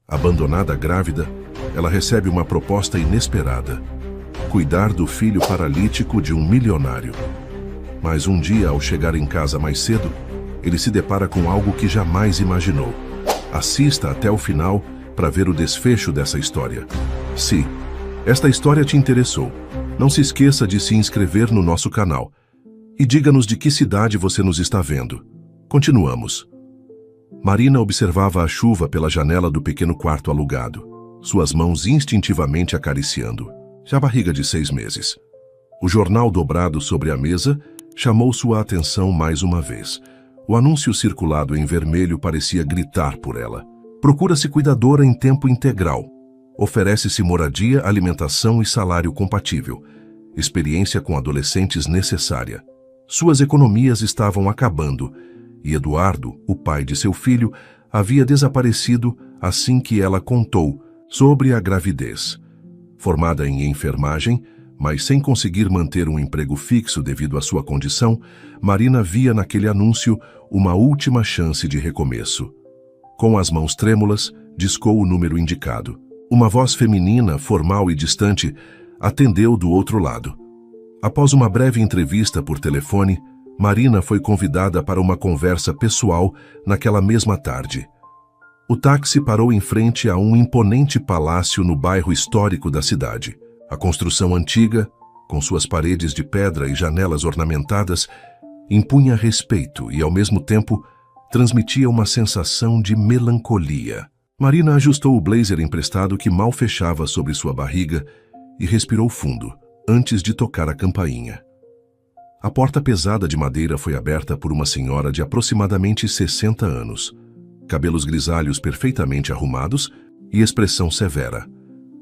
Abandonada grávida, ela recebe uma proposta inesperada: cuidar do filho paralítico de um milionário. Mas um dia, ao chegar em casa mais cedo, ele se depara com algo que jamais imaginou. Assista até o final para ver o desfecho dessa história. Se esta história te interessou, não se esqueça de se inscrever no nosso canal e diga-nos de que cidade você nos está vendo. Continuamos. Marina observava a chuva pela janela do pequeno quarto alugado, suas mãos instintivamente acariciando a barriga de 6 meses. O jornal dobrado sobre a mesa chamou sua atenção mais uma vez. O anúncio circulado em vermelho parecia gritar por ela. Procura-se cuidadora em tempo integral. Oferece-se moradia, alimentação e salário compatível. Experiência com adolescentes necessária. Suas economias estavam acabando e Eduardo, o pai de seu filho, havia desaparecido assim que ela contou sobre a gravidez. Formada em enfermagem, mas sem conseguir manter um emprego fixo devido à sua condição, Marina via naquele anúncio uma última chance de recomeço. Com as mãos trêmulas, discou o número indicado. Uma voz feminina, formal e distante, atendeu do outro lado. Após uma breve entrevista por telefone, Marina foi convidada para uma conversa pessoal naquela mesma tarde. O táxi parou em frente a um imponente palácio no bairro histórico da cidade. A construção antiga, com suas paredes de pedra e janelas ornamentadas, impunha respeito e, ao mesmo tempo, transmitia uma sensação de melancolia. Marina ajustou o blazer emprestado que mal fechava sobre sua barriga e respirou fundo, antes de tocar a campainha. A porta pesada de madeira foi aberta por uma senhora de aproximadamente 60 anos, cabelos grisalhos perfeitamente arrumados e expressão severa.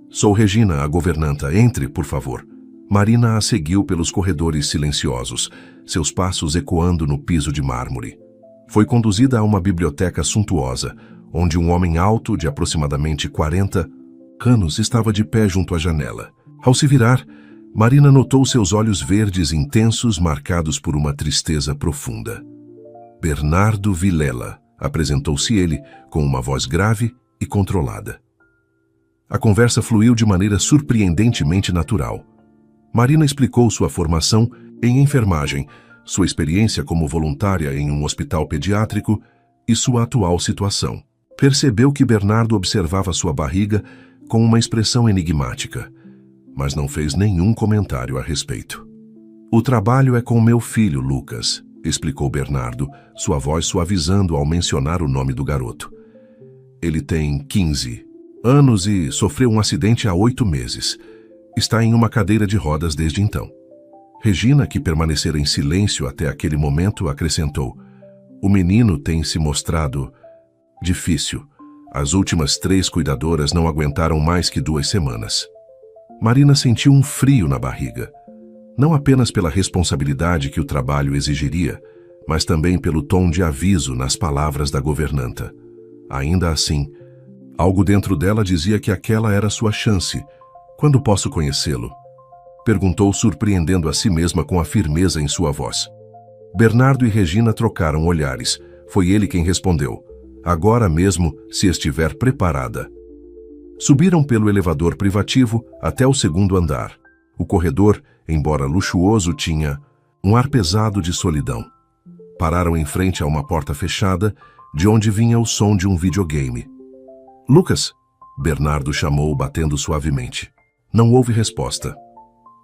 "Sou Regina, a governanta. Entre, por favor." Marina a seguiu pelos corredores silenciosos, seus passos ecoando no piso de mármore. Foi conduzida a uma biblioteca suntuosa, onde um homem alto, de aproximadamente 40 anos, estava de pé junto à janela. Ao se virar, Marina notou seus olhos verdes intensos marcados por uma tristeza profunda. "Bernardo Vilela", apresentou-se ele, com uma voz grave e controlada. A conversa fluiu de maneira surpreendentemente natural. Marina explicou sua formação em enfermagem, sua experiência como voluntária em um hospital pediátrico e sua atual situação. Percebeu que Bernardo observava sua barriga com uma expressão enigmática, mas não fez nenhum comentário a respeito. "O trabalho é com meu filho, Lucas", explicou Bernardo, sua voz suavizando ao mencionar o nome do garoto. "Ele tem 15 anos e sofreu um acidente há 8 meses. Está em uma cadeira de rodas desde então." Regina, que permanecera em silêncio até aquele momento, acrescentou: "O menino tem se mostrado difícil. As últimas 3 cuidadoras não aguentaram mais que 2 semanas." Marina sentiu um frio na barriga, não apenas pela responsabilidade que o trabalho exigiria, mas também pelo tom de aviso nas palavras da governanta. Ainda assim, algo dentro dela dizia que aquela era sua chance. "Quando posso conhecê-lo?" perguntou, surpreendendo a si mesma com a firmeza em sua voz. Bernardo e Regina trocaram olhares. Foi ele quem respondeu: "Agora mesmo, se estiver preparada." Subiram pelo elevador privativo até o 2º andar. O corredor, embora luxuoso, tinha um ar pesado de solidão. Pararam em frente a uma porta fechada, de onde vinha o som de um videogame. "Lucas!" Bernardo chamou, batendo suavemente. Não houve resposta.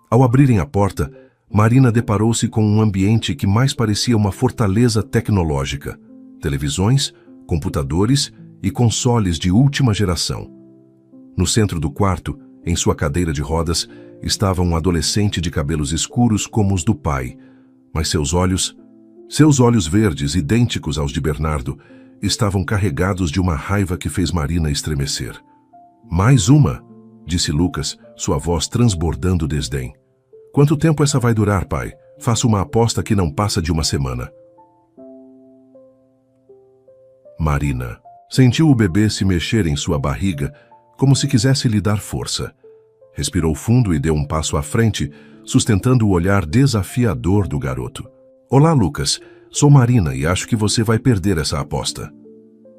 Ao abrirem a porta, Marina deparou-se com um ambiente que mais parecia uma fortaleza tecnológica. Televisões, computadores e consoles de última geração. No centro do quarto, em sua cadeira de rodas, estava um adolescente de cabelos escuros como os do pai, mas seus olhos verdes, idênticos aos de Bernardo, estavam carregados de uma raiva que fez Marina estremecer. "Mais uma", disse Lucas, sua voz transbordando desdém. "Quanto tempo essa vai durar, pai? Faço uma aposta que não passa de uma semana." Marina sentiu o bebê se mexer em sua barriga, como se quisesse lhe dar força. Respirou fundo e deu um passo à frente, sustentando o olhar desafiador do garoto. "Olá, Lucas. Sou Marina e acho que você vai perder essa aposta."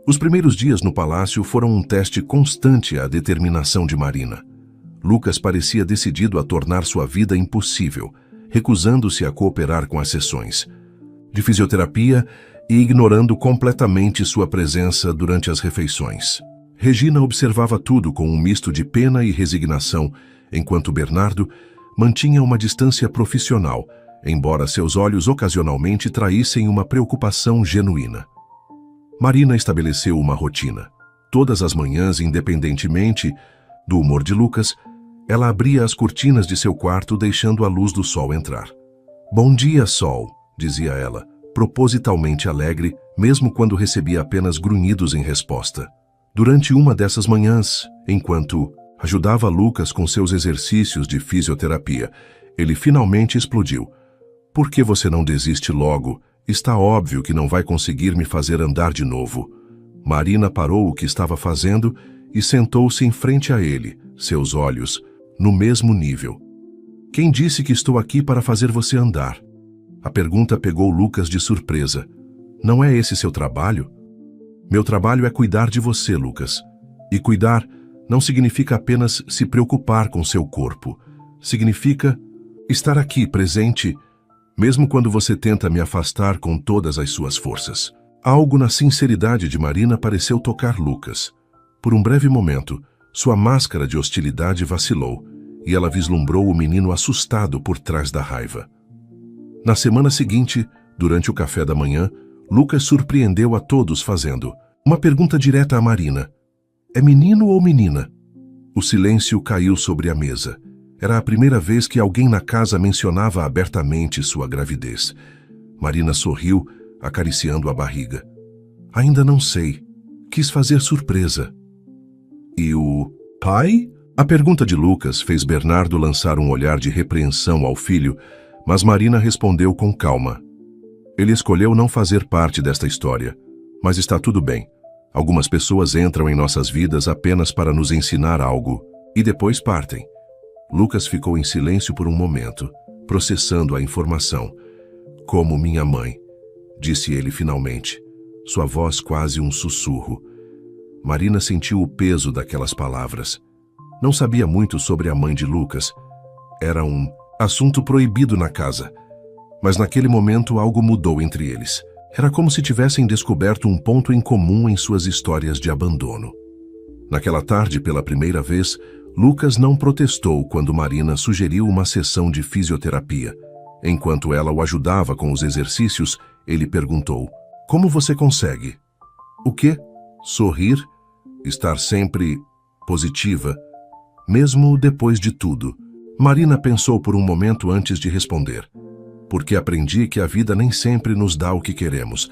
Os primeiros dias no palácio foram um teste constante à determinação de Marina. Lucas parecia decidido a tornar sua vida impossível, recusando-se a cooperar com as sessões de fisioterapia e ignorando completamente sua presença durante as refeições. Regina observava tudo com um misto de pena e resignação, enquanto Bernardo mantinha uma distância profissional, embora seus olhos ocasionalmente traíssem uma preocupação genuína. Marina estabeleceu uma rotina. Todas as manhãs, independentemente do humor de Lucas, ela abria as cortinas de seu quarto, deixando a luz do sol entrar. "Bom dia, sol", dizia ela, propositalmente alegre, mesmo quando recebia apenas grunhidos em resposta. Durante uma dessas manhãs, enquanto ajudava Lucas com seus exercícios de fisioterapia, ele finalmente explodiu. "Por que você não desiste logo? Está óbvio que não vai conseguir me fazer andar de novo." Marina parou o que estava fazendo e sentou-se em frente a ele, seus olhos no mesmo nível. "Quem disse que estou aqui para fazer você andar?" A pergunta pegou Lucas de surpresa. "Não é esse seu trabalho?" "Meu trabalho é cuidar de você, Lucas. E cuidar não significa apenas se preocupar com seu corpo. Significa estar aqui, presente, mesmo quando você tenta me afastar com todas as suas forças." Algo na sinceridade de Marina pareceu tocar Lucas. Por um breve momento, sua máscara de hostilidade vacilou, e ela vislumbrou o menino assustado por trás da raiva. Na semana seguinte, durante o café da manhã, Lucas surpreendeu a todos fazendo uma pergunta direta a Marina. "É menino ou menina?" O silêncio caiu sobre a mesa. Era a primeira vez que alguém na casa mencionava abertamente sua gravidez. Marina sorriu, acariciando a barriga. "Ainda não sei. Quis fazer surpresa." "E o pai?" A pergunta de Lucas fez Bernardo lançar um olhar de repreensão ao filho, mas Marina respondeu com calma. "Ele escolheu não fazer parte desta história, mas está tudo bem. Algumas pessoas entram em nossas vidas apenas para nos ensinar algo e depois partem." Lucas ficou em silêncio por um momento, processando a informação. "Como minha mãe", disse ele finalmente, sua voz quase um sussurro. Marina sentiu o peso daquelas palavras. Não sabia muito sobre a mãe de Lucas. Era um assunto proibido na casa. Mas naquele momento algo mudou entre eles. Era como se tivessem descoberto um ponto em comum em suas histórias de abandono. Naquela tarde, pela primeira vez, Lucas não protestou quando Marina sugeriu uma sessão de fisioterapia. Enquanto ela o ajudava com os exercícios, ele perguntou: "Como você consegue?" "O quê?" "Sorrir, estar sempre positiva, mesmo depois de tudo." Marina pensou por um momento antes de responder. "Porque aprendi que a vida nem sempre nos dá o que queremos,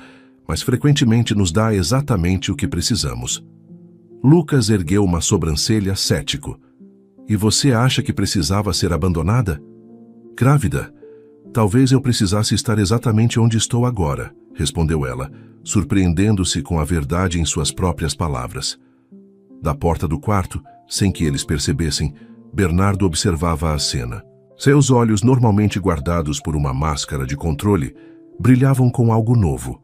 mas frequentemente nos dá exatamente o que precisamos." Lucas ergueu uma sobrancelha cético. "E você acha que precisava ser abandonada?" "Grávida? Talvez eu precisasse estar exatamente onde estou agora", respondeu ela, surpreendendo-se com a verdade em suas próprias palavras. Da porta do quarto, sem que eles percebessem, Bernardo observava a cena. Seus olhos, normalmente guardados por uma máscara de controle, brilhavam com algo novo.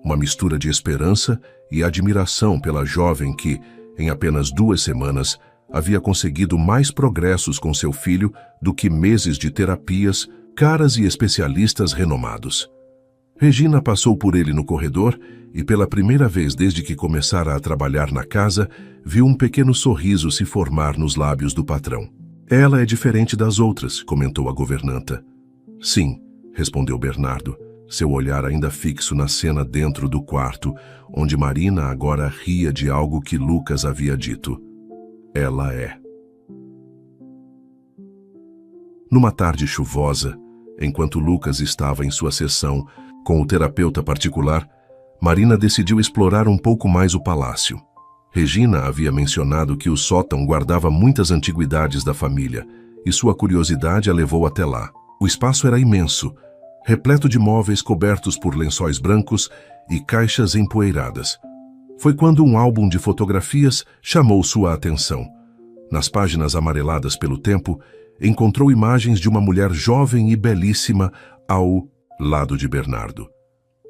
Uma mistura de esperança e admiração pela jovem que, em apenas 2 semanas, havia conseguido mais progressos com seu filho do que meses de terapias, caras e especialistas renomados. Regina passou por ele no corredor e, pela primeira vez desde que começara a trabalhar na casa, viu um pequeno sorriso se formar nos lábios do patrão. "Ela é diferente das outras", comentou a governanta. "Sim", respondeu Bernardo, seu olhar ainda fixo na cena dentro do quarto, onde Marina agora ria de algo que Lucas havia dito. "Ela é." Numa tarde chuvosa, enquanto Lucas estava em sua sessão com o terapeuta particular, Marina decidiu explorar um pouco mais o palácio. Regina havia mencionado que o sótão guardava muitas antiguidades da família, e sua curiosidade a levou até lá. O espaço era imenso, repleto de móveis cobertos por lençóis brancos e caixas empoeiradas. Foi quando um álbum de fotografias chamou sua atenção. Nas páginas amareladas pelo tempo, encontrou imagens de uma mulher jovem e belíssima ao lado de Bernardo.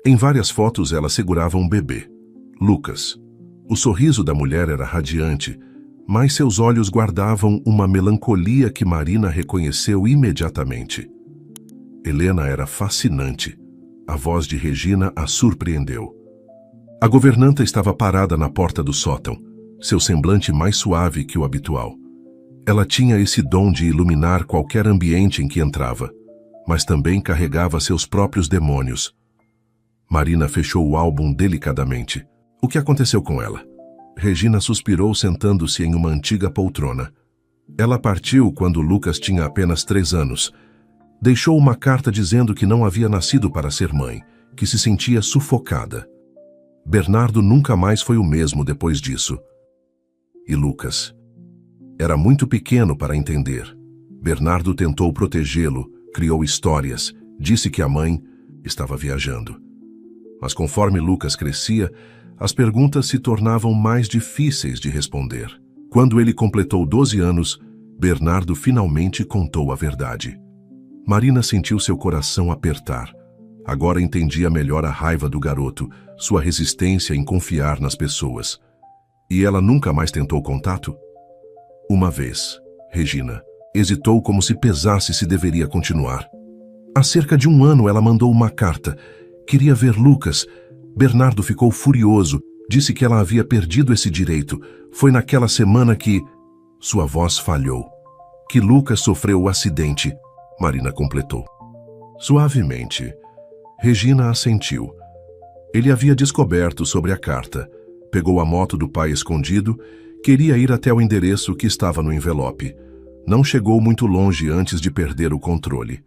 Em várias fotos ela segurava um bebê, Lucas. O sorriso da mulher era radiante, mas seus olhos guardavam uma melancolia que Marina reconheceu imediatamente. Helena era fascinante. A voz de Regina a surpreendeu. A governanta estava parada na porta do sótão, seu semblante mais suave que o habitual. Ela tinha esse dom de iluminar qualquer ambiente em que entrava, mas também carregava seus próprios demônios. Marina fechou o álbum delicadamente. O que aconteceu com ela? Regina suspirou sentando-se em uma antiga poltrona. Ela partiu quando Lucas tinha apenas 3 anos. Deixou uma carta dizendo que não havia nascido para ser mãe, que se sentia sufocada. Bernardo nunca mais foi o mesmo depois disso. E Lucas? Era muito pequeno para entender. Bernardo tentou protegê-lo, criou histórias, disse que a mãe estava viajando. Mas conforme Lucas crescia, as perguntas se tornavam mais difíceis de responder. Quando ele completou 12 anos, Bernardo finalmente contou a verdade. Marina sentiu seu coração apertar. Agora entendia melhor a raiva do garoto, sua resistência em confiar nas pessoas. E ela nunca mais tentou contato? Uma vez, Regina hesitou como se pesasse se deveria continuar. Há cerca de 1 ano ela mandou uma carta. Queria ver Lucas. Bernardo ficou furioso, disse que ela havia perdido esse direito. Foi naquela semana que... Sua voz falhou. Que Lucas sofreu o acidente, Marina completou. Suavemente, Regina assentiu. Ele havia descoberto sobre a carta. Pegou a moto do pai escondido, queria ir até o endereço que estava no envelope. Não chegou muito longe antes de perder o controle.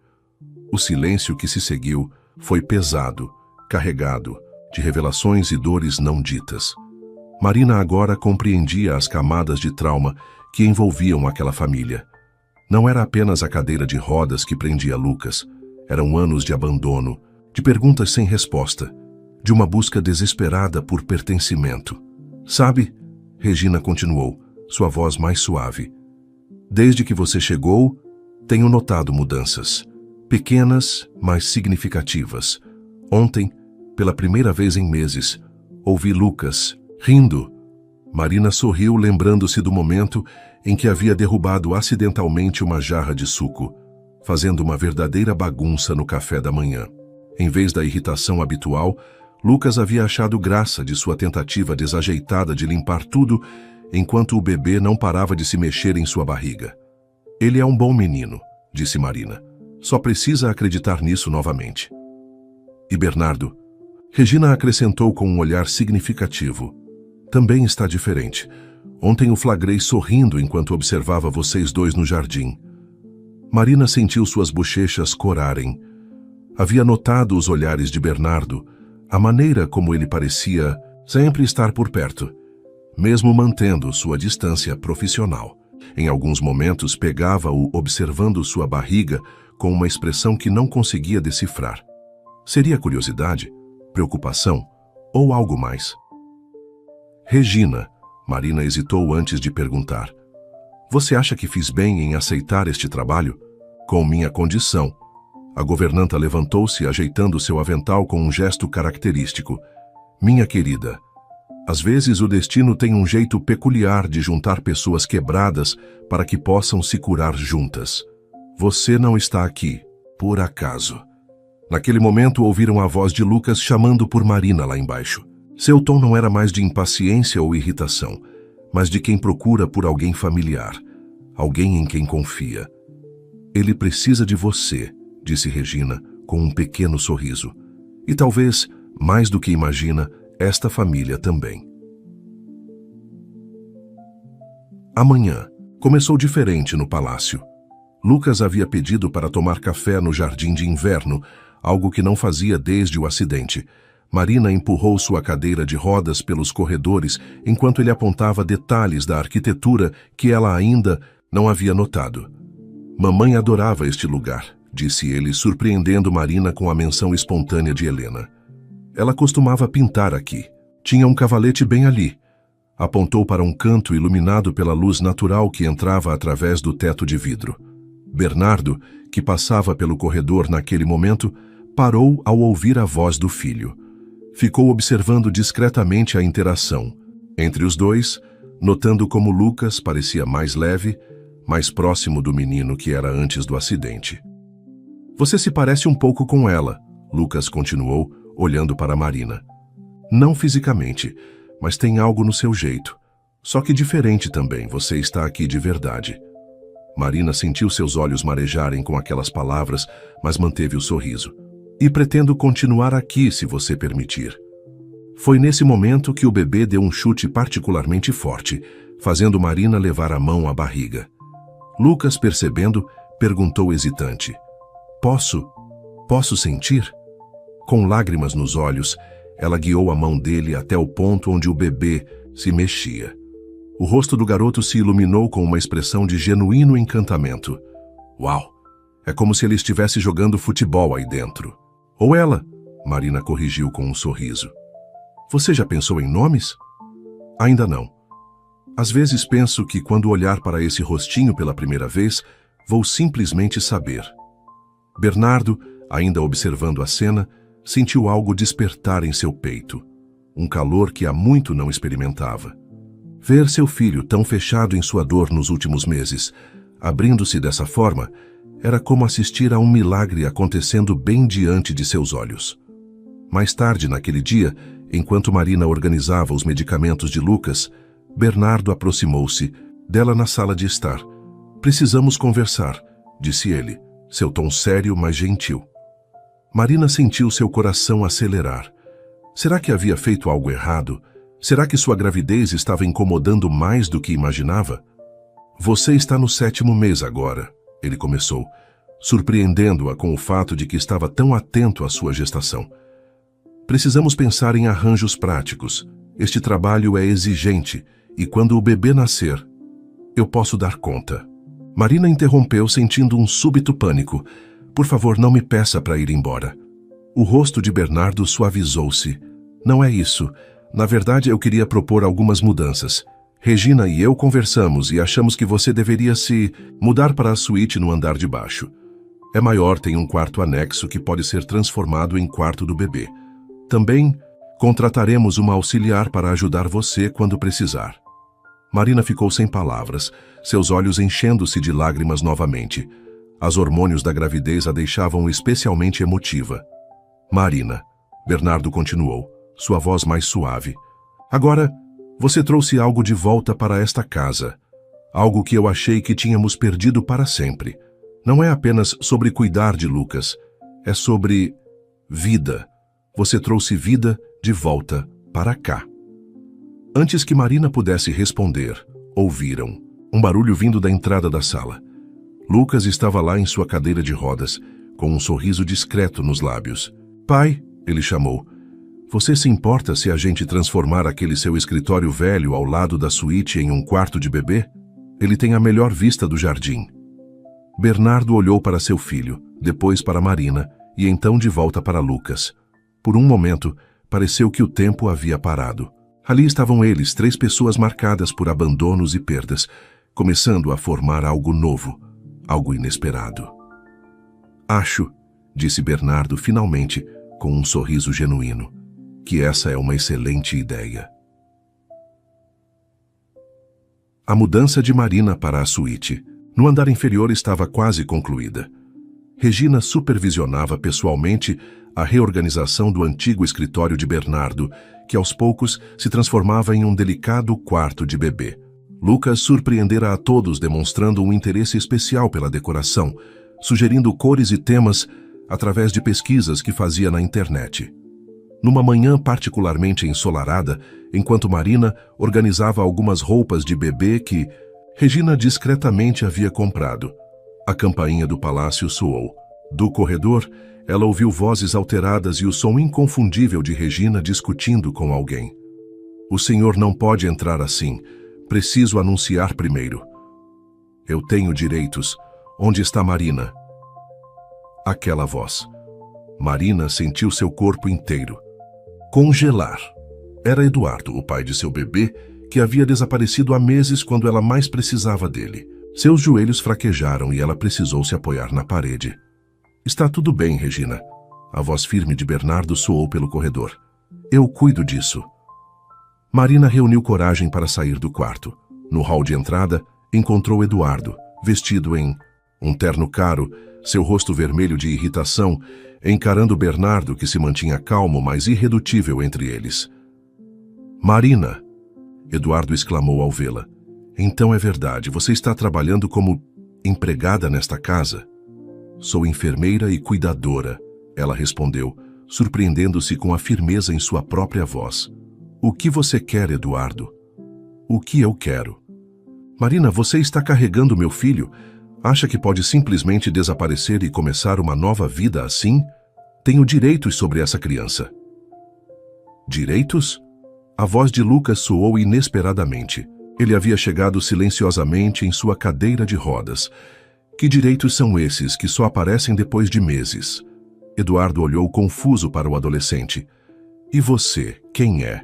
O silêncio que se seguiu foi pesado, carregado, de revelações e dores não ditas. Marina agora compreendia as camadas de trauma que envolviam aquela família. Não era apenas a cadeira de rodas que prendia Lucas. Eram anos de abandono, de perguntas sem resposta, de uma busca desesperada por pertencimento. Sabe, Regina continuou, sua voz mais suave. Desde que você chegou, tenho notado mudanças. Pequenas, mas significativas. Ontem, pela primeira vez em meses, ouvi Lucas rindo. Marina sorriu, lembrando-se do momento em que havia derrubado acidentalmente uma jarra de suco, fazendo uma verdadeira bagunça no café da manhã. Em vez da irritação habitual, Lucas havia achado graça de sua tentativa desajeitada de limpar tudo, enquanto o bebê não parava de se mexer em sua barriga. Ele é um bom menino, disse Marina. Só precisa acreditar nisso novamente. E Bernardo? Regina acrescentou com um olhar significativo. Também está diferente. Ontem o flagrei sorrindo enquanto observava vocês dois no jardim. Marina sentiu suas bochechas corarem. Havia notado os olhares de Bernardo, a maneira como ele parecia sempre estar por perto, mesmo mantendo sua distância profissional. Em alguns momentos pegava-o observando sua barriga com uma expressão que não conseguia decifrar. Seria curiosidade, preocupação ou algo mais? Regina, Marina hesitou antes de perguntar. Você acha que fiz bem em aceitar este trabalho? Com minha condição. A governanta levantou-se, ajeitando seu avental com um gesto característico. Minha querida, às vezes o destino tem um jeito peculiar de juntar pessoas quebradas para que possam se curar juntas. Você não está aqui, por acaso. Naquele momento ouviram a voz de Lucas chamando por Marina lá embaixo. Seu tom não era mais de impaciência ou irritação, mas de quem procura por alguém familiar, alguém em quem confia. Ele precisa de você, disse Regina, com um pequeno sorriso. E talvez, mais do que imagina, esta família também. Amanhã começou diferente no palácio. Lucas havia pedido para tomar café no jardim de inverno, algo que não fazia desde o acidente. Marina empurrou sua cadeira de rodas pelos corredores enquanto ele apontava detalhes da arquitetura que ela ainda não havia notado. Mamãe adorava este lugar, disse ele, surpreendendo Marina com a menção espontânea de Helena. Ela costumava pintar aqui. Tinha um cavalete bem ali. Apontou para um canto iluminado pela luz natural que entrava através do teto de vidro. Bernardo, que passava pelo corredor naquele momento, parou ao ouvir a voz do filho. Ficou observando discretamente a interação. Entre os dois, notando como Lucas parecia mais leve, mais próximo do menino que era antes do acidente. Você se parece um pouco com ela, Lucas continuou, olhando para Marina. Não fisicamente, mas tem algo no seu jeito. Só que diferente também, você está aqui de verdade. Marina sentiu seus olhos marejarem com aquelas palavras, mas manteve o sorriso. E pretendo continuar aqui, se você permitir. Foi nesse momento que o bebê deu um chute particularmente forte, fazendo Marina levar a mão à barriga. Lucas, percebendo, perguntou hesitante. Posso sentir? Com lágrimas nos olhos, ela guiou a mão dele até o ponto onde o bebê se mexia. O rosto do garoto se iluminou com uma expressão de genuíno encantamento. Uau! É como se ele estivesse jogando futebol aí dentro. Ou ela, Marina corrigiu com um sorriso. Você já pensou em nomes? Ainda não. Às vezes penso que quando olhar para esse rostinho pela primeira vez, vou simplesmente saber. Bernardo, ainda observando a cena, sentiu algo despertar em seu peito. Um calor que há muito não experimentava. Ver seu filho tão fechado em sua dor nos últimos meses, abrindo-se dessa forma, era como assistir a um milagre acontecendo bem diante de seus olhos. Mais tarde naquele dia, enquanto Marina organizava os medicamentos de Lucas, Bernardo aproximou-se dela na sala de estar. Precisamos conversar, disse ele, seu tom sério, mas gentil. Marina sentiu seu coração acelerar. Será que havia feito algo errado? Será que sua gravidez estava incomodando mais do que imaginava? Você está no 7º mês agora, ele começou, surpreendendo-a com o fato de que estava tão atento à sua gestação. Precisamos pensar em arranjos práticos. Este trabalho é exigente e quando o bebê nascer, eu posso dar conta. Marina interrompeu, sentindo um súbito pânico. Por favor, não me peça para ir embora. O rosto de Bernardo suavizou-se. Não é isso. Na verdade, eu queria propor algumas mudanças. Regina e eu conversamos e achamos que você deveria se mudar para a suíte no andar de baixo. É maior, tem um quarto anexo que pode ser transformado em quarto do bebê. Também contrataremos uma auxiliar para ajudar você quando precisar. Marina ficou sem palavras, seus olhos enchendo-se de lágrimas novamente. Os hormônios da gravidez a deixavam especialmente emotiva. Marina, Bernardo continuou, sua voz mais suave. Agora, você trouxe algo de volta para esta casa. Algo que eu achei que tínhamos perdido para sempre. Não é apenas sobre cuidar de Lucas. É sobre vida. Você trouxe vida de volta para cá. Antes que Marina pudesse responder, ouviram um barulho vindo da entrada da sala. Lucas estava lá em sua cadeira de rodas, com um sorriso discreto nos lábios. Pai, ele chamou. Você se importa se a gente transformar aquele seu escritório velho ao lado da suíte em um quarto de bebê? Ele tem a melhor vista do jardim. Bernardo olhou para seu filho, depois para Marina e então de volta para Lucas. Por um momento, pareceu que o tempo havia parado. Ali estavam eles, 3 pessoas marcadas por abandonos e perdas, começando a formar algo novo, algo inesperado. Acho, disse Bernardo finalmente, com um sorriso genuíno, que essa é uma excelente ideia. A mudança de Marina para a suíte, no andar inferior, estava quase concluída. Regina supervisionava pessoalmente a reorganização do antigo escritório de Bernardo, que aos poucos se transformava em um delicado quarto de bebê. Lucas surpreendera a todos demonstrando um interesse especial pela decoração, sugerindo cores e temas através de pesquisas que fazia na internet. Numa manhã particularmente ensolarada, enquanto Marina organizava algumas roupas de bebê que Regina discretamente havia comprado, a campainha do palácio soou. Do corredor, ela ouviu vozes alteradas e o som inconfundível de Regina discutindo com alguém. O senhor não pode entrar assim. Preciso anunciar primeiro. Eu tenho direitos. Onde está Marina? Aquela voz. Marina sentiu seu corpo inteiro congelar. Era Eduardo, o pai de seu bebê, que havia desaparecido há meses quando ela mais precisava dele. Seus joelhos fraquejaram e ela precisou se apoiar na parede. Está tudo bem, Regina. A voz firme de Bernardo soou pelo corredor. Eu cuido disso. Marina reuniu coragem para sair do quarto. No hall de entrada, encontrou Eduardo, vestido em um terno caro, seu rosto vermelho de irritação, encarando Bernardo, que se mantinha calmo, mas irredutível entre eles. "Marina!" Eduardo exclamou ao vê-la. "Então é verdade, você está trabalhando como empregada nesta casa?" "Sou enfermeira e cuidadora", ela respondeu, surpreendendo-se com a firmeza em sua própria voz. "O que você quer, Eduardo?" "O que eu quero?" "Marina, você está carregando meu filho? Acha que pode simplesmente desaparecer e começar uma nova vida assim? Tenho direitos sobre essa criança." "Direitos?" A voz de Lucas soou inesperadamente. Ele havia chegado silenciosamente em sua cadeira de rodas. "Que direitos são esses que só aparecem depois de meses?" Eduardo olhou confuso para o adolescente. "E você, quem é?"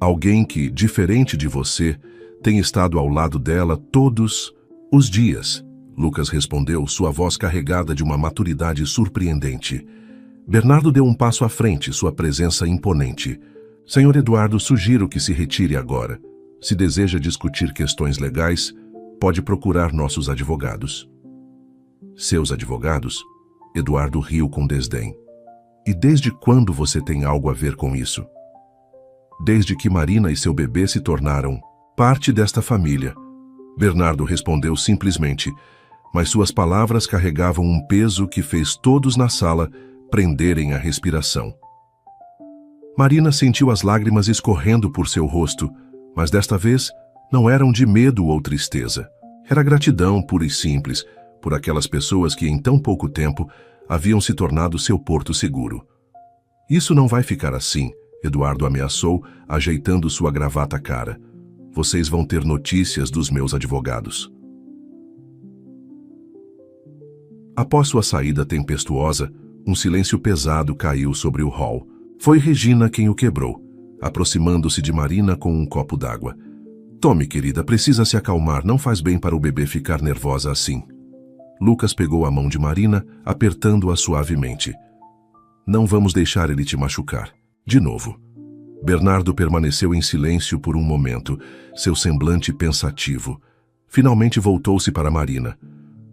"Alguém que, diferente de você, tem estado ao lado dela todos os dias", Lucas respondeu, sua voz carregada de uma maturidade surpreendente. Bernardo deu um passo à frente, sua presença imponente. "Senhor Eduardo, sugiro que se retire agora. Se deseja discutir questões legais, pode procurar nossos advogados." "Seus advogados?" Eduardo riu com desdém. "E desde quando você tem algo a ver com isso?" "Desde que Marina e seu bebê se tornaram parte desta família." Bernardo respondeu simplesmente, mas suas palavras carregavam um peso que fez todos na sala prenderem a respiração. Marina sentiu as lágrimas escorrendo por seu rosto, mas desta vez não eram de medo ou tristeza. Era gratidão pura e simples por aquelas pessoas que em tão pouco tempo haviam se tornado seu porto seguro. "Isso não vai ficar assim", Eduardo ameaçou, ajeitando sua gravata cara. "Vocês vão ter notícias dos meus advogados." Após sua saída tempestuosa, um silêncio pesado caiu sobre o hall. Foi Regina quem o quebrou, aproximando-se de Marina com um copo d'água. "Tome, querida, precisa se acalmar, não faz bem para o bebê ficar nervosa assim." Lucas pegou a mão de Marina, apertando-a suavemente. "Não vamos deixar ele te machucar. De novo." Bernardo permaneceu em silêncio por um momento, seu semblante pensativo. Finalmente voltou-se para Marina.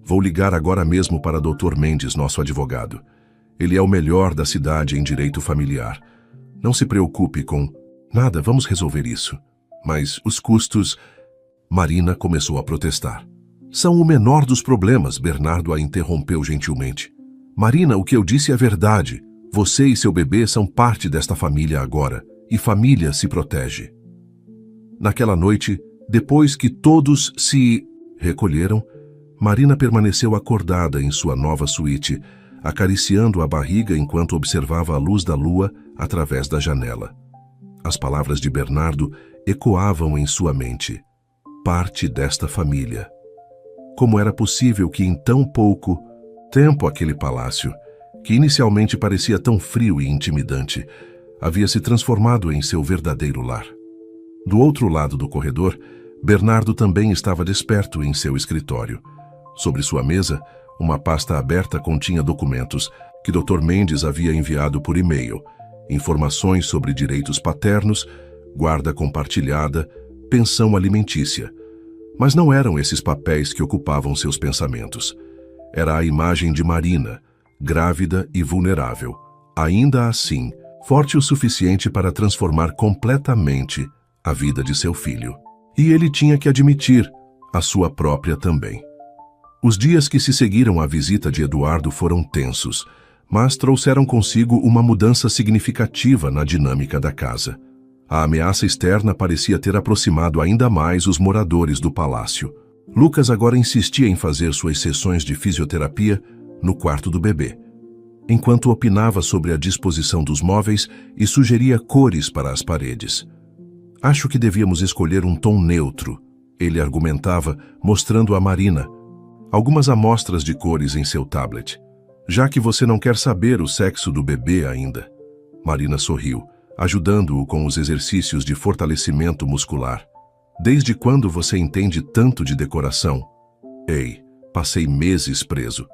"Vou ligar agora mesmo para Dr. Mendes, nosso advogado. Ele é o melhor da cidade em direito familiar. Não se preocupe com nada, vamos resolver isso. Mas os custos..." Marina começou a protestar. "São o menor dos problemas", Bernardo a interrompeu gentilmente. "Marina, o que eu disse é verdade. Você e seu bebê são parte desta família agora, e família se protege." Naquela noite, depois que todos se recolheram, Marina permaneceu acordada em sua nova suíte, acariciando a barriga enquanto observava a luz da lua através da janela. As palavras de Bernardo ecoavam em sua mente. Parte desta família. Como era possível que em tão pouco tempo aquele palácio, que inicialmente parecia tão frio e intimidante, havia se transformado em seu verdadeiro lar? Do outro lado do corredor, Bernardo também estava desperto em seu escritório. Sobre sua mesa, uma pasta aberta continha documentos que Dr. Mendes havia enviado por e-mail, informações sobre direitos paternos, guarda compartilhada, pensão alimentícia. Mas não eram esses papéis que ocupavam seus pensamentos. Era a imagem de Marina, grávida e vulnerável, ainda assim, forte o suficiente para transformar completamente a vida de seu filho. E ele tinha que admitir, a sua própria também. Os dias que se seguiram à visita de Eduardo foram tensos, mas trouxeram consigo uma mudança significativa na dinâmica da casa. A ameaça externa parecia ter aproximado ainda mais os moradores do palácio. Lucas agora insistia em fazer suas sessões de fisioterapia no quarto do bebê, enquanto opinava sobre a disposição dos móveis e sugeria cores para as paredes. "Acho que devíamos escolher um tom neutro", ele argumentava, mostrando a Marina algumas amostras de cores em seu tablet. "Já que você não quer saber o sexo do bebê ainda." Marina sorriu, ajudando-o com os exercícios de fortalecimento muscular. "Desde quando você entende tanto de decoração?" "Ei, passei meses preso.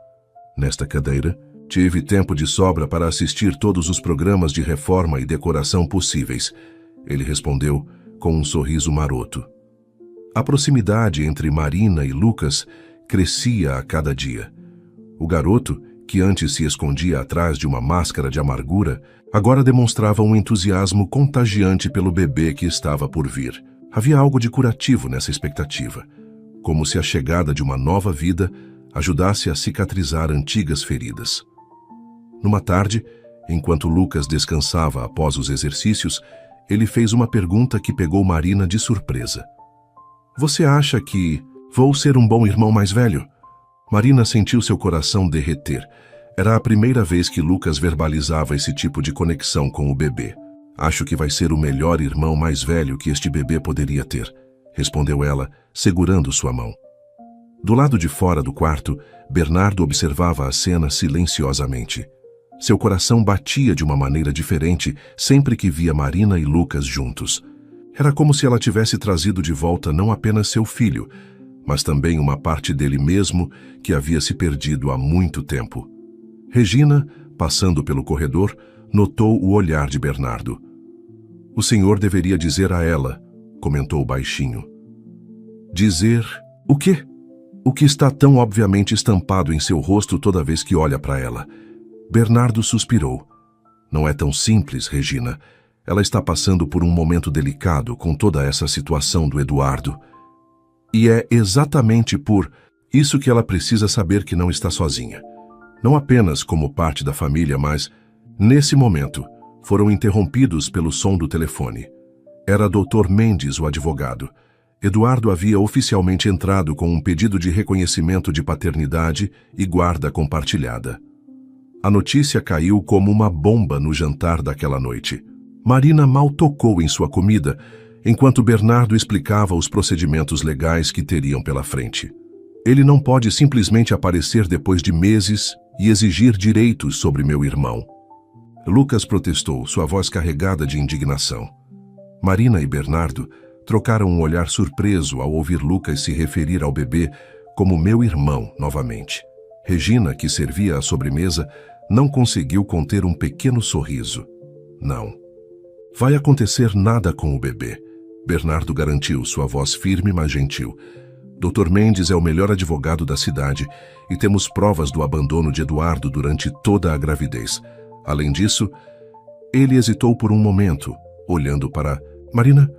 Nesta cadeira, tive tempo de sobra para assistir todos os programas de reforma e decoração possíveis", ele respondeu, com um sorriso maroto. A proximidade entre Marina e Lucas crescia a cada dia. O garoto, que antes se escondia atrás de uma máscara de amargura, agora demonstrava um entusiasmo contagiante pelo bebê que estava por vir. Havia algo de curativo nessa expectativa, como se a chegada de uma nova vida ajudasse a cicatrizar antigas feridas. Numa tarde, enquanto Lucas descansava após os exercícios, ele fez uma pergunta que pegou Marina de surpresa. "Você acha que vou ser um bom irmão mais velho?" Marina sentiu seu coração derreter. Era a primeira vez que Lucas verbalizava esse tipo de conexão com o bebê. "Acho que vai ser o melhor irmão mais velho que este bebê poderia ter", respondeu ela, segurando sua mão. Do lado de fora do quarto, Bernardo observava a cena silenciosamente. Seu coração batia de uma maneira diferente sempre que via Marina e Lucas juntos. Era como se ela tivesse trazido de volta não apenas seu filho, mas também uma parte dele mesmo que havia se perdido há muito tempo. Regina, passando pelo corredor, notou o olhar de Bernardo. "O senhor deveria dizer a ela", comentou baixinho. "Dizer o quê?" "O que está tão obviamente estampado em seu rosto toda vez que olha para ela." Bernardo suspirou. "Não é tão simples, Regina. Ela está passando por um momento delicado com toda essa situação do Eduardo. E é exatamente por isso que ela precisa saber que não está sozinha. Não apenas como parte da família, mas, nesse momento, foram interrompidos pelo som do telefone. Era Dr. Mendes, o advogado. Eduardo havia oficialmente entrado com um pedido de reconhecimento de paternidade e guarda compartilhada. A notícia caiu como uma bomba no jantar daquela noite. Marina mal tocou em sua comida, enquanto Bernardo explicava os procedimentos legais que teriam pela frente. "Ele não pode simplesmente aparecer depois de meses e exigir direitos sobre meu irmão." Lucas protestou, sua voz carregada de indignação. Marina e Bernardo trocaram um olhar surpreso ao ouvir Lucas se referir ao bebê como meu irmão novamente. Regina, que servia a sobremesa, não conseguiu conter um pequeno sorriso. "Não vai acontecer nada com o bebê", Bernardo garantiu, sua voz firme mas gentil. "Dr. Mendes é o melhor advogado da cidade e temos provas do abandono de Eduardo durante toda a gravidez. Além disso..." Ele hesitou por um momento, olhando para Marina.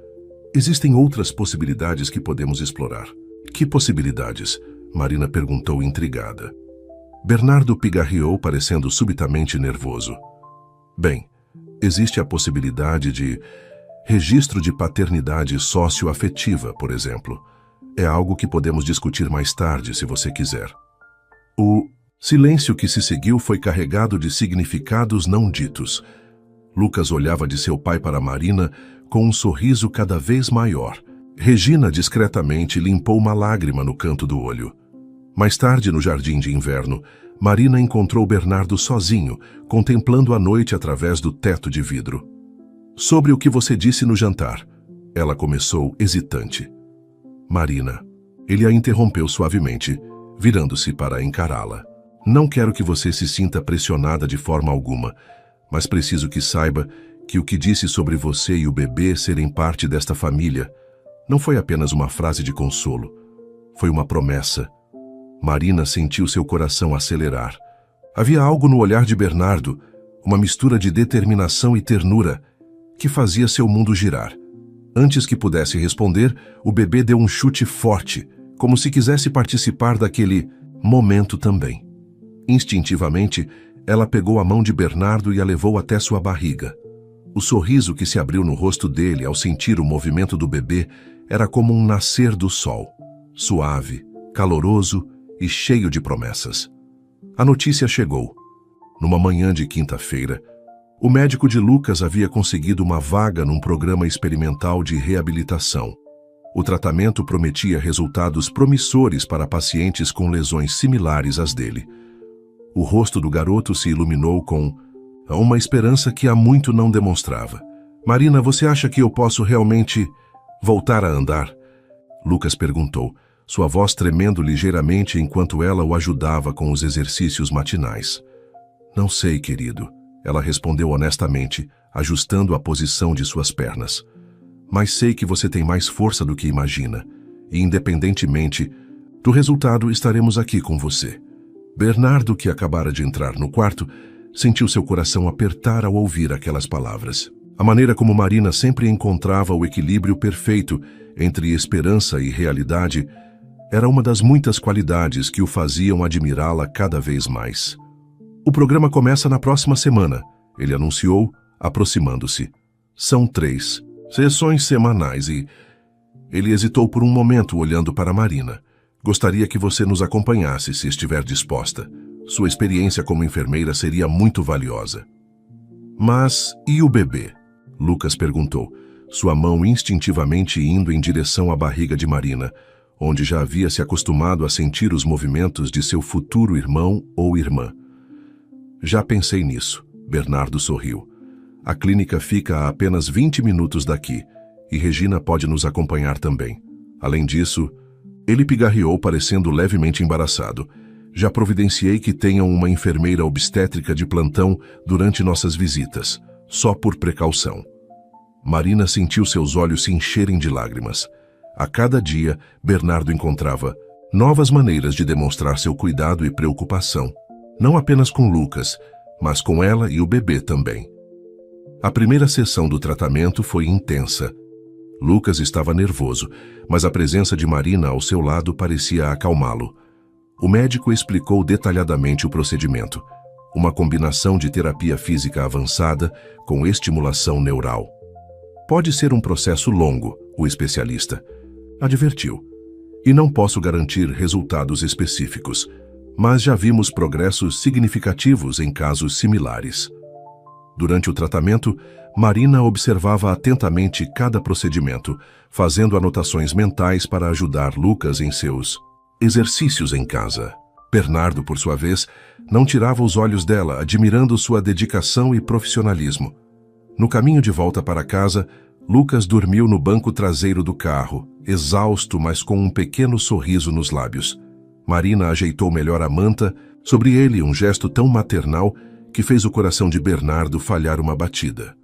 "Existem outras possibilidades que podemos explorar." "Que possibilidades?" Marina perguntou intrigada. Bernardo pigarreou, parecendo subitamente nervoso. "Bem, existe a possibilidade de registro de paternidade socioafetiva, por exemplo. É algo que podemos discutir mais tarde, se você quiser." O silêncio que se seguiu foi carregado de significados não ditos. Lucas olhava de seu pai para Marina com um sorriso cada vez maior. Regina discretamente limpou uma lágrima no canto do olho. Mais tarde, no jardim de inverno, Marina encontrou Bernardo sozinho, contemplando a noite através do teto de vidro. "Sobre o que você disse no jantar", ela começou, hesitante. "Marina..." Ele a interrompeu suavemente, virando-se para encará-la. "Não quero que você se sinta pressionada de forma alguma, mas preciso que saiba que o que disse sobre você e o bebê serem parte desta família não foi apenas uma frase de consolo. Foi uma promessa." Marina sentiu seu coração acelerar. Havia algo no olhar de Bernardo, uma mistura de determinação e ternura, que fazia seu mundo girar. Antes que pudesse responder, o bebê deu um chute forte, como se quisesse participar daquele momento também. Instintivamente, ela pegou a mão de Bernardo e a levou até sua barriga. O sorriso que se abriu no rosto dele ao sentir o movimento do bebê era como um nascer do sol, suave, caloroso e cheio de promessas. A notícia chegou. Numa manhã de quinta-feira, o médico de Lucas havia conseguido uma vaga num programa experimental de reabilitação. O tratamento prometia resultados promissores para pacientes com lesões similares às dele. O rosto do garoto se iluminou com uma esperança que há muito não demonstrava. "Marina, você acha que eu posso realmente voltar a andar?" Lucas perguntou, sua voz tremendo ligeiramente enquanto ela o ajudava com os exercícios matinais. "Não sei, querido", ela respondeu honestamente, ajustando a posição de suas pernas. mas sei que você tem mais força do que imagina, e independentemente do resultado, estaremos aqui com você. Bernardo, que acabara de entrar no quarto, sentiu seu coração apertar ao ouvir aquelas palavras. A maneira como Marina sempre encontrava o equilíbrio perfeito entre esperança e realidade era uma das muitas qualidades que o faziam admirá-la cada vez mais. O programa começa na próxima semana, ele anunciou, aproximando-se. São 3 sessões semanais e... Ele hesitou por um momento olhando para Marina. Gostaria que você nos acompanhasse se estiver disposta. Sua experiência como enfermeira seria muito valiosa. Mas e o bebê? Lucas perguntou, sua mão instintivamente indo em direção à barriga de Marina, onde já havia se acostumado a sentir os movimentos de seu futuro irmão ou irmã. Já pensei nisso, Bernardo sorriu. A clínica fica a apenas 20 minutos daqui, e Regina pode nos acompanhar também. Além disso, ele pigarreou parecendo levemente embaraçado. Já providenciei que tenham uma enfermeira obstétrica de plantão durante nossas visitas, só por precaução. Marina sentiu seus olhos se encherem de lágrimas. A cada dia, Bernardo encontrava novas maneiras de demonstrar seu cuidado e preocupação, não apenas com Lucas, mas com ela e o bebê também. A primeira sessão do tratamento foi intensa. Lucas estava nervoso, mas a presença de Marina ao seu lado parecia acalmá-lo. O médico explicou detalhadamente o procedimento, uma combinação de terapia física avançada com estimulação neural. Pode ser um processo longo, o especialista advertiu, e não posso garantir resultados específicos, mas já vimos progressos significativos em casos similares. Durante o tratamento, Marina observava atentamente cada procedimento, fazendo anotações mentais para ajudar Lucas em seus exercícios em casa. Bernardo, por sua vez, não tirava os olhos dela, admirando sua dedicação e profissionalismo. No caminho de volta para casa, Lucas dormiu no banco traseiro do carro, exausto, mas com um pequeno sorriso nos lábios. Marina ajeitou melhor a manta sobre ele, um gesto tão maternal que fez o coração de Bernardo falhar uma batida.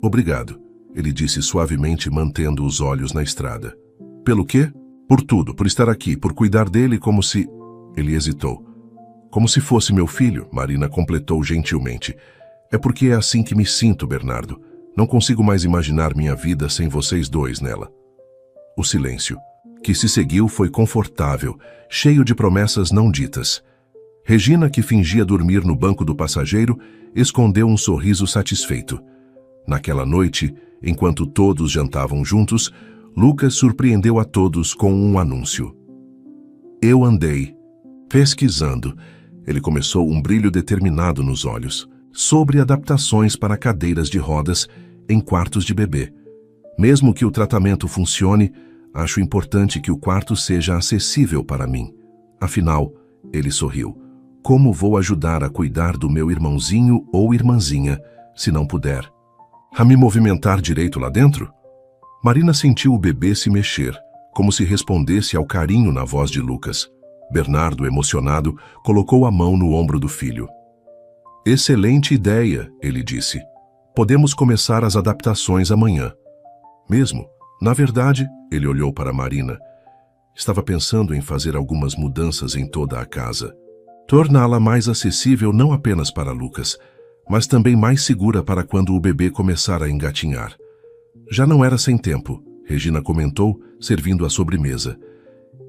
Obrigado, ele disse suavemente, mantendo os olhos na estrada. Pelo quê? Por tudo, por estar aqui, por cuidar dele como se... Ele hesitou. Como se fosse meu filho, Marina completou gentilmente. É porque é assim que me sinto, Bernardo. Não consigo mais imaginar minha vida sem vocês dois nela. O silêncio, que se seguiu, foi confortável, cheio de promessas não ditas. Regina, que fingia dormir no banco do passageiro, escondeu um sorriso satisfeito. Naquela noite, enquanto todos jantavam juntos, Lucas surpreendeu a todos com um anúncio. Eu andei pesquisando, ele começou, um brilho determinado nos olhos, sobre adaptações para cadeiras de rodas em quartos de bebê. Mesmo que o tratamento funcione, acho importante que o quarto seja acessível para mim. Afinal, ele sorriu. Como vou ajudar a cuidar do meu irmãozinho ou irmãzinha, se não puder? A me movimentar direito lá dentro? Marina sentiu o bebê se mexer, como se respondesse ao carinho na voz de Lucas. Bernardo, emocionado, colocou a mão no ombro do filho. Excelente ideia, ele disse. Podemos começar as adaptações amanhã. Mesmo? Na verdade, ele olhou para Marina. Estava pensando em fazer algumas mudanças em toda a casa. Torná-la mais acessível não apenas para Lucas, mas também mais segura para quando o bebê começar a engatinhar. Já não era sem tempo, Regina comentou, servindo a sobremesa.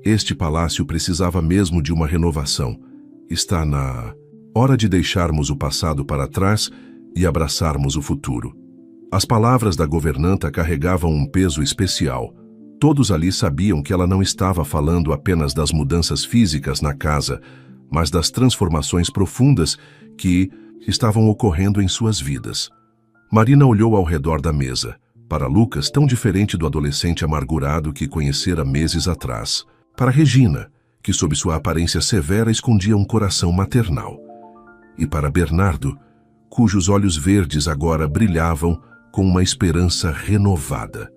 Este palácio precisava mesmo de uma renovação. Está na hora de deixarmos o passado para trás e abraçarmos o futuro. As palavras da governanta carregavam um peso especial. Todos ali sabiam que ela não estava falando apenas das mudanças físicas na casa, mas das transformações profundas que estavam ocorrendo em suas vidas. Marina olhou ao redor da mesa, para Lucas, tão diferente do adolescente amargurado que conhecera meses atrás. Para Regina, que sob sua aparência severa escondia um coração maternal. E para Bernardo, cujos olhos verdes agora brilhavam com uma esperança renovada.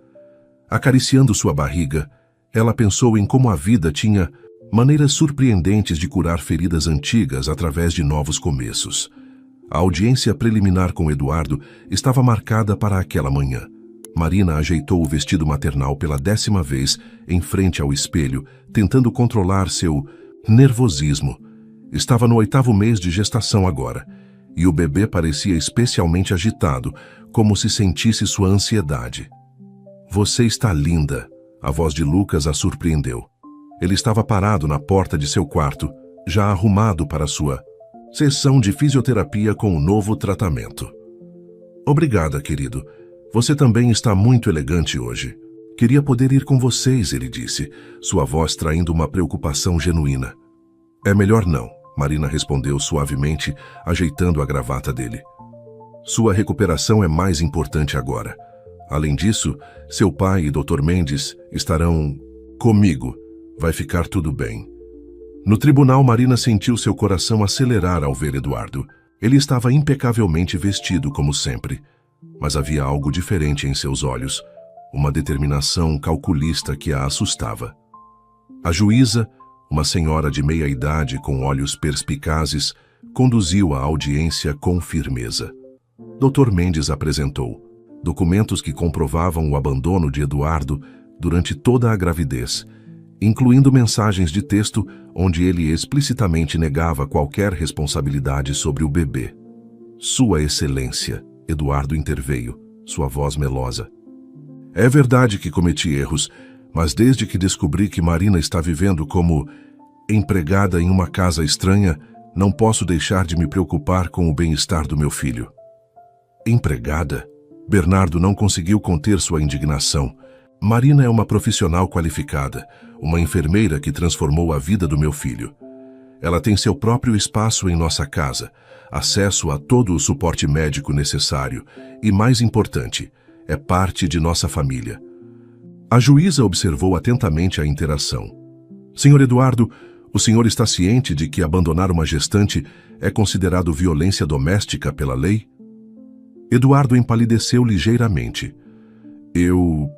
Acariciando sua barriga, ela pensou em como a vida tinha maneiras surpreendentes de curar feridas antigas através de novos começos. A audiência preliminar com Eduardo estava marcada para aquela manhã. Marina ajeitou o vestido maternal pela 10ª vez em frente ao espelho, tentando controlar seu nervosismo. Estava no 8º mês de gestação agora, e o bebê parecia especialmente agitado, como se sentisse sua ansiedade. "Você está linda", a voz de Lucas a surpreendeu. Ele estava parado na porta de seu quarto, já arrumado para sua sessão de fisioterapia com um novo tratamento. "Obrigada, querido. Você também está muito elegante hoje. Queria poder ir com vocês", ele disse, sua voz traindo uma preocupação genuína. "É melhor não", Marina respondeu suavemente, ajeitando a gravata dele. "Sua recuperação é mais importante agora. Além disso, seu pai e Dr. Mendes estarão comigo. Vai ficar tudo bem." No tribunal, Marina sentiu seu coração acelerar ao ver Eduardo. Ele estava impecavelmente vestido, como sempre. Mas havia algo diferente em seus olhos, uma determinação calculista que a assustava. A juíza, uma senhora de meia idade com olhos perspicazes, conduziu a audiência com firmeza. Dr. Mendes apresentou documentos que comprovavam o abandono de Eduardo durante toda a gravidez, incluindo mensagens de texto onde ele explicitamente negava qualquer responsabilidade sobre o bebê. "Sua Excelência", Eduardo interveio, sua voz melosa. "É verdade que cometi erros, mas desde que descobri que Marina está vivendo como empregada em uma casa estranha, não posso deixar de me preocupar com o bem-estar do meu filho." "Empregada?" Bernardo não conseguiu conter sua indignação. "Marina é uma profissional qualificada, uma enfermeira que transformou a vida do meu filho. Ela tem seu próprio espaço em nossa casa, acesso a todo o suporte médico necessário e, mais importante, é parte de nossa família." A juíza observou atentamente a interação. "Senhor Eduardo, o senhor está ciente de que abandonar uma gestante é considerado violência doméstica pela lei?" Eduardo empalideceu ligeiramente. "Eu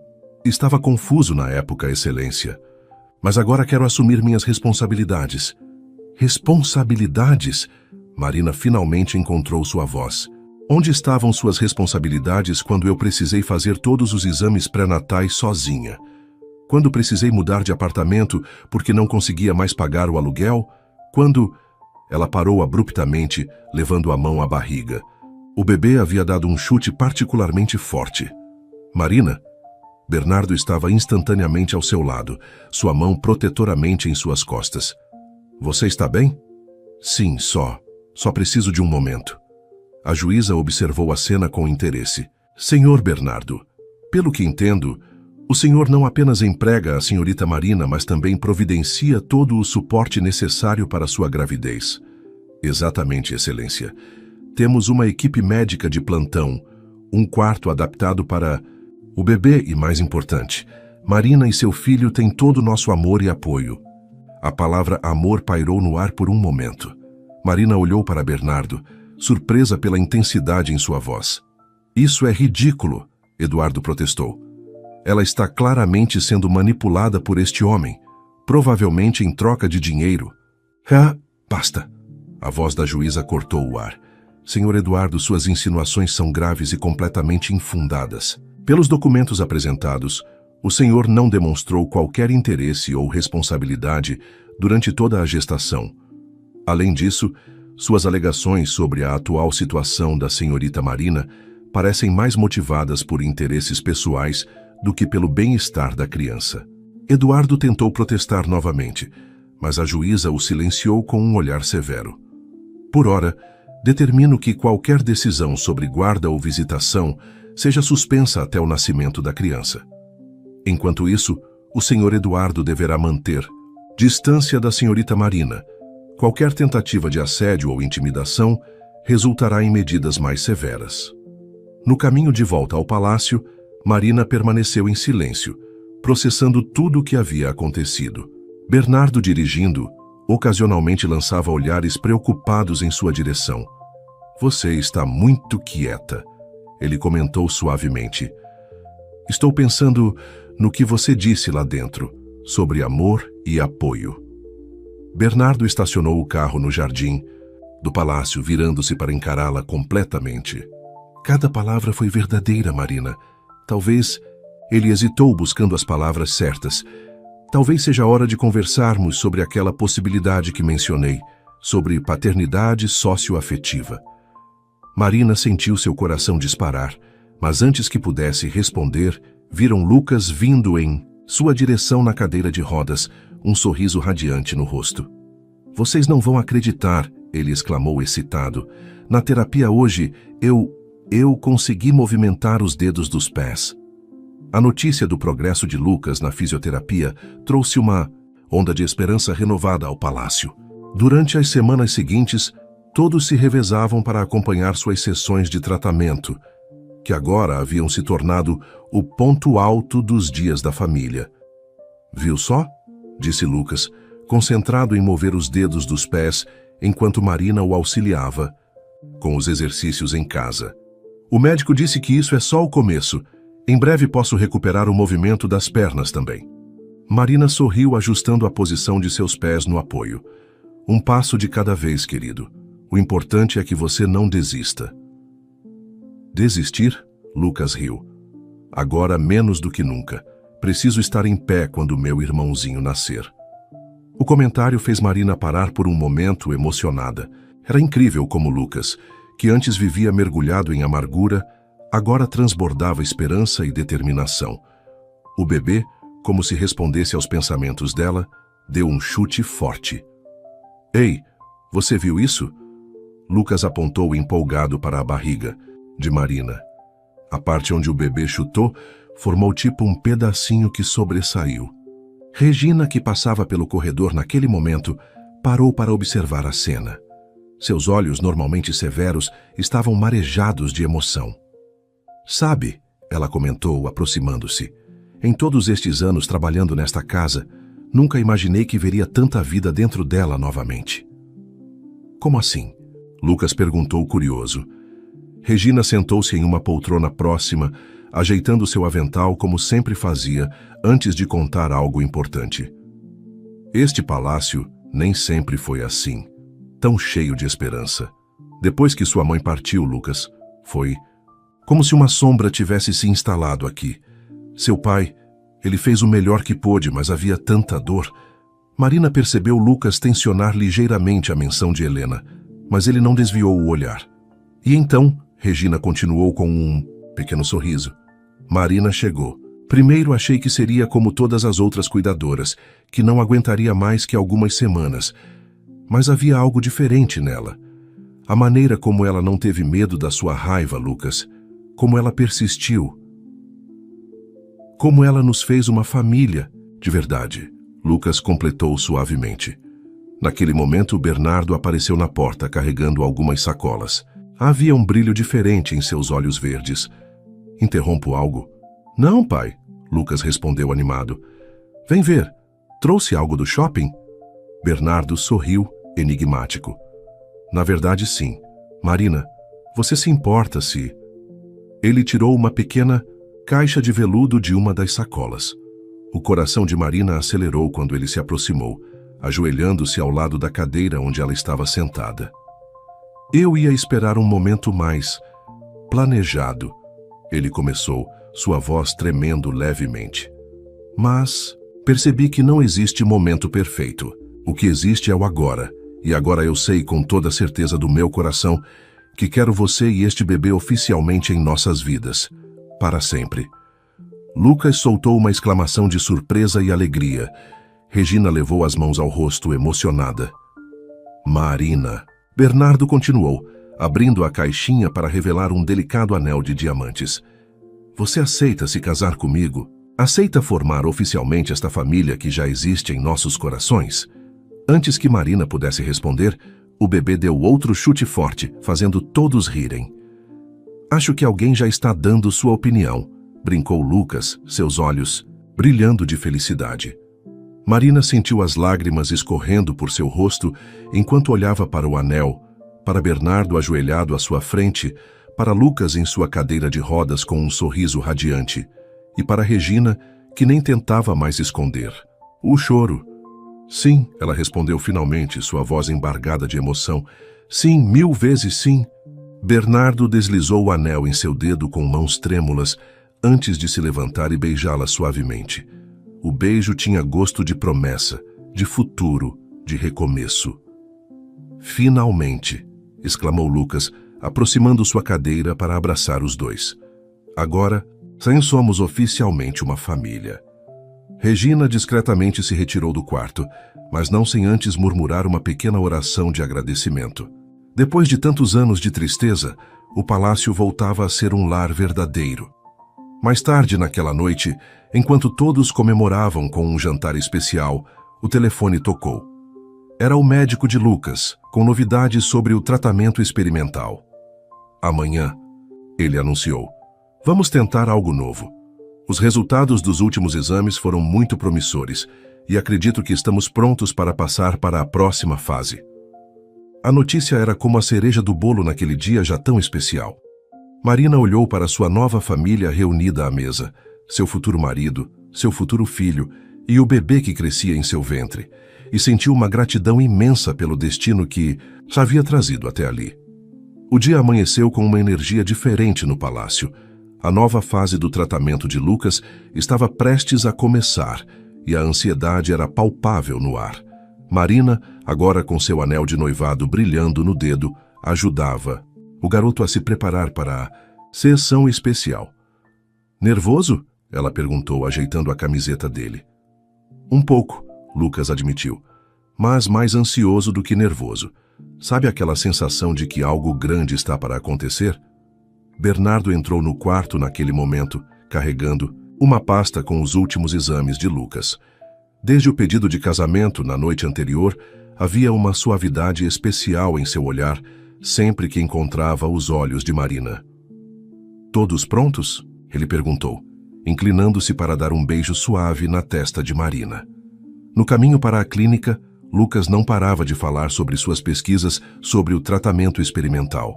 estava confuso na época, Excelência. Mas agora quero assumir minhas responsabilidades." "Responsabilidades?" Marina finalmente encontrou sua voz. "Onde estavam suas responsabilidades quando eu precisei fazer todos os exames pré-natais sozinha? Quando precisei mudar de apartamento porque não conseguia mais pagar o aluguel? Quando..." Ela parou abruptamente, levando a mão à barriga. O bebê havia dado um chute particularmente forte. "Marina?" Bernardo estava instantaneamente ao seu lado, sua mão protetoramente em suas costas. "Você está bem?" "Sim, só preciso de um momento." A juíza observou a cena com interesse. "Senhor Bernardo, pelo que entendo, o senhor não apenas emprega a senhorita Marina, mas também providencia todo o suporte necessário para sua gravidez." "Exatamente, Excelência. Temos uma equipe médica de plantão, um quarto adaptado para o bebê e, mais importante, Marina e seu filho têm todo o nosso amor e apoio." A palavra amor pairou no ar por um momento. Marina olhou para Bernardo, surpresa pela intensidade em sua voz. "Isso é ridículo", Eduardo protestou. "Ela está claramente sendo manipulada por este homem, provavelmente em troca de dinheiro." Basta." A voz da juíza cortou o ar. "Senhor Eduardo, suas insinuações são graves e completamente infundadas. Pelos documentos apresentados, o senhor não demonstrou qualquer interesse ou responsabilidade durante toda a gestação. Além disso, suas alegações sobre a atual situação da senhorita Marina parecem mais motivadas por interesses pessoais do que pelo bem-estar da criança." Eduardo tentou protestar novamente, mas a juíza o silenciou com um olhar severo. "Por ora, determino que qualquer decisão sobre guarda ou visitação seja suspensa até o nascimento da criança. Enquanto isso, o senhor Eduardo deverá manter distância da senhorita Marina. Qualquer tentativa de assédio ou intimidação resultará em medidas mais severas." No caminho de volta ao palácio, Marina permaneceu em silêncio, processando tudo o que havia acontecido. Bernardo, dirigindo, ocasionalmente lançava olhares preocupados em sua direção. "Você está muito quieta", ele comentou suavemente. "Estou pensando no que você disse lá dentro, sobre amor e apoio." Bernardo estacionou o carro no jardim do palácio, virando-se para encará-la completamente. "Cada palavra foi verdadeira, Marina. Talvez... Ele hesitou buscando as palavras certas. Talvez seja hora de conversarmos sobre aquela possibilidade que mencionei, sobre paternidade socioafetiva. Marina sentiu seu coração disparar, mas antes que pudesse responder, viram Lucas vindo em sua direção na cadeira de rodas, um sorriso radiante no rosto. "Vocês não vão acreditar", ele exclamou excitado. "Na terapia hoje, eu consegui movimentar os dedos dos pés." A notícia do progresso de Lucas na fisioterapia trouxe uma onda de esperança renovada ao palácio. Durante as semanas seguintes, todos se revezavam para acompanhar suas sessões de tratamento, que agora haviam se tornado o ponto alto dos dias da família. "Viu só?", disse Lucas, concentrado em mover os dedos dos pés enquanto Marina o auxiliava com os exercícios em casa. "O médico disse que isso é só o começo. Em breve posso recuperar o movimento das pernas também." Marina sorriu, ajustando a posição de seus pés no apoio. "Um passo de cada vez, querido. O importante é que você não desista." "Desistir?", Lucas riu. "Agora menos do que nunca. Preciso estar em pé quando meu irmãozinho nascer." O comentário fez Marina parar por um momento, emocionada. Era incrível como Lucas, que antes vivia mergulhado em amargura, agora transbordava esperança e determinação. O bebê, como se respondesse aos pensamentos dela, deu um chute forte. "Ei, você viu isso?" Lucas apontou empolgado para a barriga de Marina. A parte onde o bebê chutou formou tipo um pedacinho que sobressaiu. Regina, que passava pelo corredor naquele momento, parou para observar a cena. Seus olhos, normalmente severos, estavam marejados de emoção. "Sabe", ela comentou, aproximando-se, "em todos estes anos trabalhando nesta casa, nunca imaginei que veria tanta vida dentro dela novamente." "Como assim?", Lucas perguntou curioso. Regina sentou-se em uma poltrona próxima, ajeitando seu avental como sempre fazia antes de contar algo importante. "Este palácio nem sempre foi assim, tão cheio de esperança. Depois que sua mãe partiu, Lucas, foi como se uma sombra tivesse se instalado aqui. Seu pai, ele fez o melhor que pôde, mas havia tanta dor." Marina percebeu Lucas tensionar ligeiramente a menção de Helena, mas ele não desviou o olhar. "E então", Regina continuou com um pequeno sorriso, "Marina chegou. Primeiro achei que seria como todas as outras cuidadoras, que não aguentaria mais que algumas semanas. Mas havia algo diferente nela. A maneira como ela não teve medo da sua raiva, Lucas. Como ela persistiu. Como ela nos fez uma família, de verdade." Lucas completou suavemente. Naquele momento, Bernardo apareceu na porta, carregando algumas sacolas. Havia um brilho diferente em seus olhos verdes. "Interrompo algo?" "Não, pai", Lucas respondeu animado. "Vem ver. Trouxe algo do shopping?" Bernardo sorriu, enigmático. "Na verdade, sim. Marina, você se importa se..." Ele tirou uma pequena caixa de veludo de uma das sacolas. O coração de Marina acelerou quando ele se aproximou, ajoelhando-se ao lado da cadeira onde ela estava sentada. "Eu ia esperar um momento mais planejado", ele começou, sua voz tremendo levemente. "Mas percebi que não existe momento perfeito. O que existe é o agora, e agora eu sei com toda a certeza do meu coração que quero você e este bebê oficialmente em nossas vidas, para sempre." Lucas soltou uma exclamação de surpresa e alegria. Regina levou as mãos ao rosto, emocionada. "Marina." Bernardo continuou, abrindo a caixinha para revelar um delicado anel de diamantes. "Você aceita se casar comigo? Aceita formar oficialmente esta família que já existe em nossos corações?" Antes que Marina pudesse responder, o bebê deu outro chute forte, fazendo todos rirem. "Acho que alguém já está dando sua opinião", brincou Lucas, seus olhos brilhando de felicidade. Marina sentiu as lágrimas escorrendo por seu rosto enquanto olhava para o anel, para Bernardo ajoelhado à sua frente, para Lucas em sua cadeira de rodas com um sorriso radiante, e para Regina, que nem tentava mais esconder o choro. "Sim", ela respondeu finalmente, sua voz embargada de emoção. "Sim, 1000 vezes sim." Bernardo deslizou o anel em seu dedo com mãos trêmulas, antes de se levantar e beijá-la suavemente. O beijo tinha gosto de promessa, de futuro, de recomeço. "Finalmente!" exclamou Lucas, aproximando sua cadeira para abraçar os dois. "Agora, somos oficialmente uma família." Regina discretamente se retirou do quarto, mas não sem antes murmurar uma pequena oração de agradecimento. Depois de tantos anos de tristeza, o palácio voltava a ser um lar verdadeiro. Mais tarde naquela noite, enquanto todos comemoravam com um jantar especial, o telefone tocou. Era o médico de Lucas, com novidades sobre o tratamento experimental. "Amanhã", ele anunciou, "vamos tentar algo novo. Os resultados dos últimos exames foram muito promissores e acredito que estamos prontos para passar para a próxima fase." A notícia era como a cereja do bolo naquele dia já tão especial. Marina olhou para sua nova família reunida à mesa, seu futuro marido, seu futuro filho e o bebê que crescia em seu ventre, e sentiu uma gratidão imensa pelo destino que a havia trazido até ali. O dia amanheceu com uma energia diferente no palácio. A nova fase do tratamento de Lucas estava prestes a começar e a ansiedade era palpável no ar. Marina, agora com seu anel de noivado brilhando no dedo, ajudava o garoto a se preparar para a sessão especial. "Nervoso?" ela perguntou, ajeitando a camiseta dele. "Um pouco", Lucas admitiu, "mas mais ansioso do que nervoso. Sabe aquela sensação de que algo grande está para acontecer?" Bernardo entrou no quarto naquele momento, carregando uma pasta com os últimos exames de Lucas. Desde o pedido de casamento na noite anterior, havia uma suavidade especial em seu olhar, sempre que encontrava os olhos de Marina. "Todos prontos?" ele perguntou, inclinando-se para dar um beijo suave na testa de Marina. No caminho para a clínica, Lucas não parava de falar sobre suas pesquisas sobre o tratamento experimental.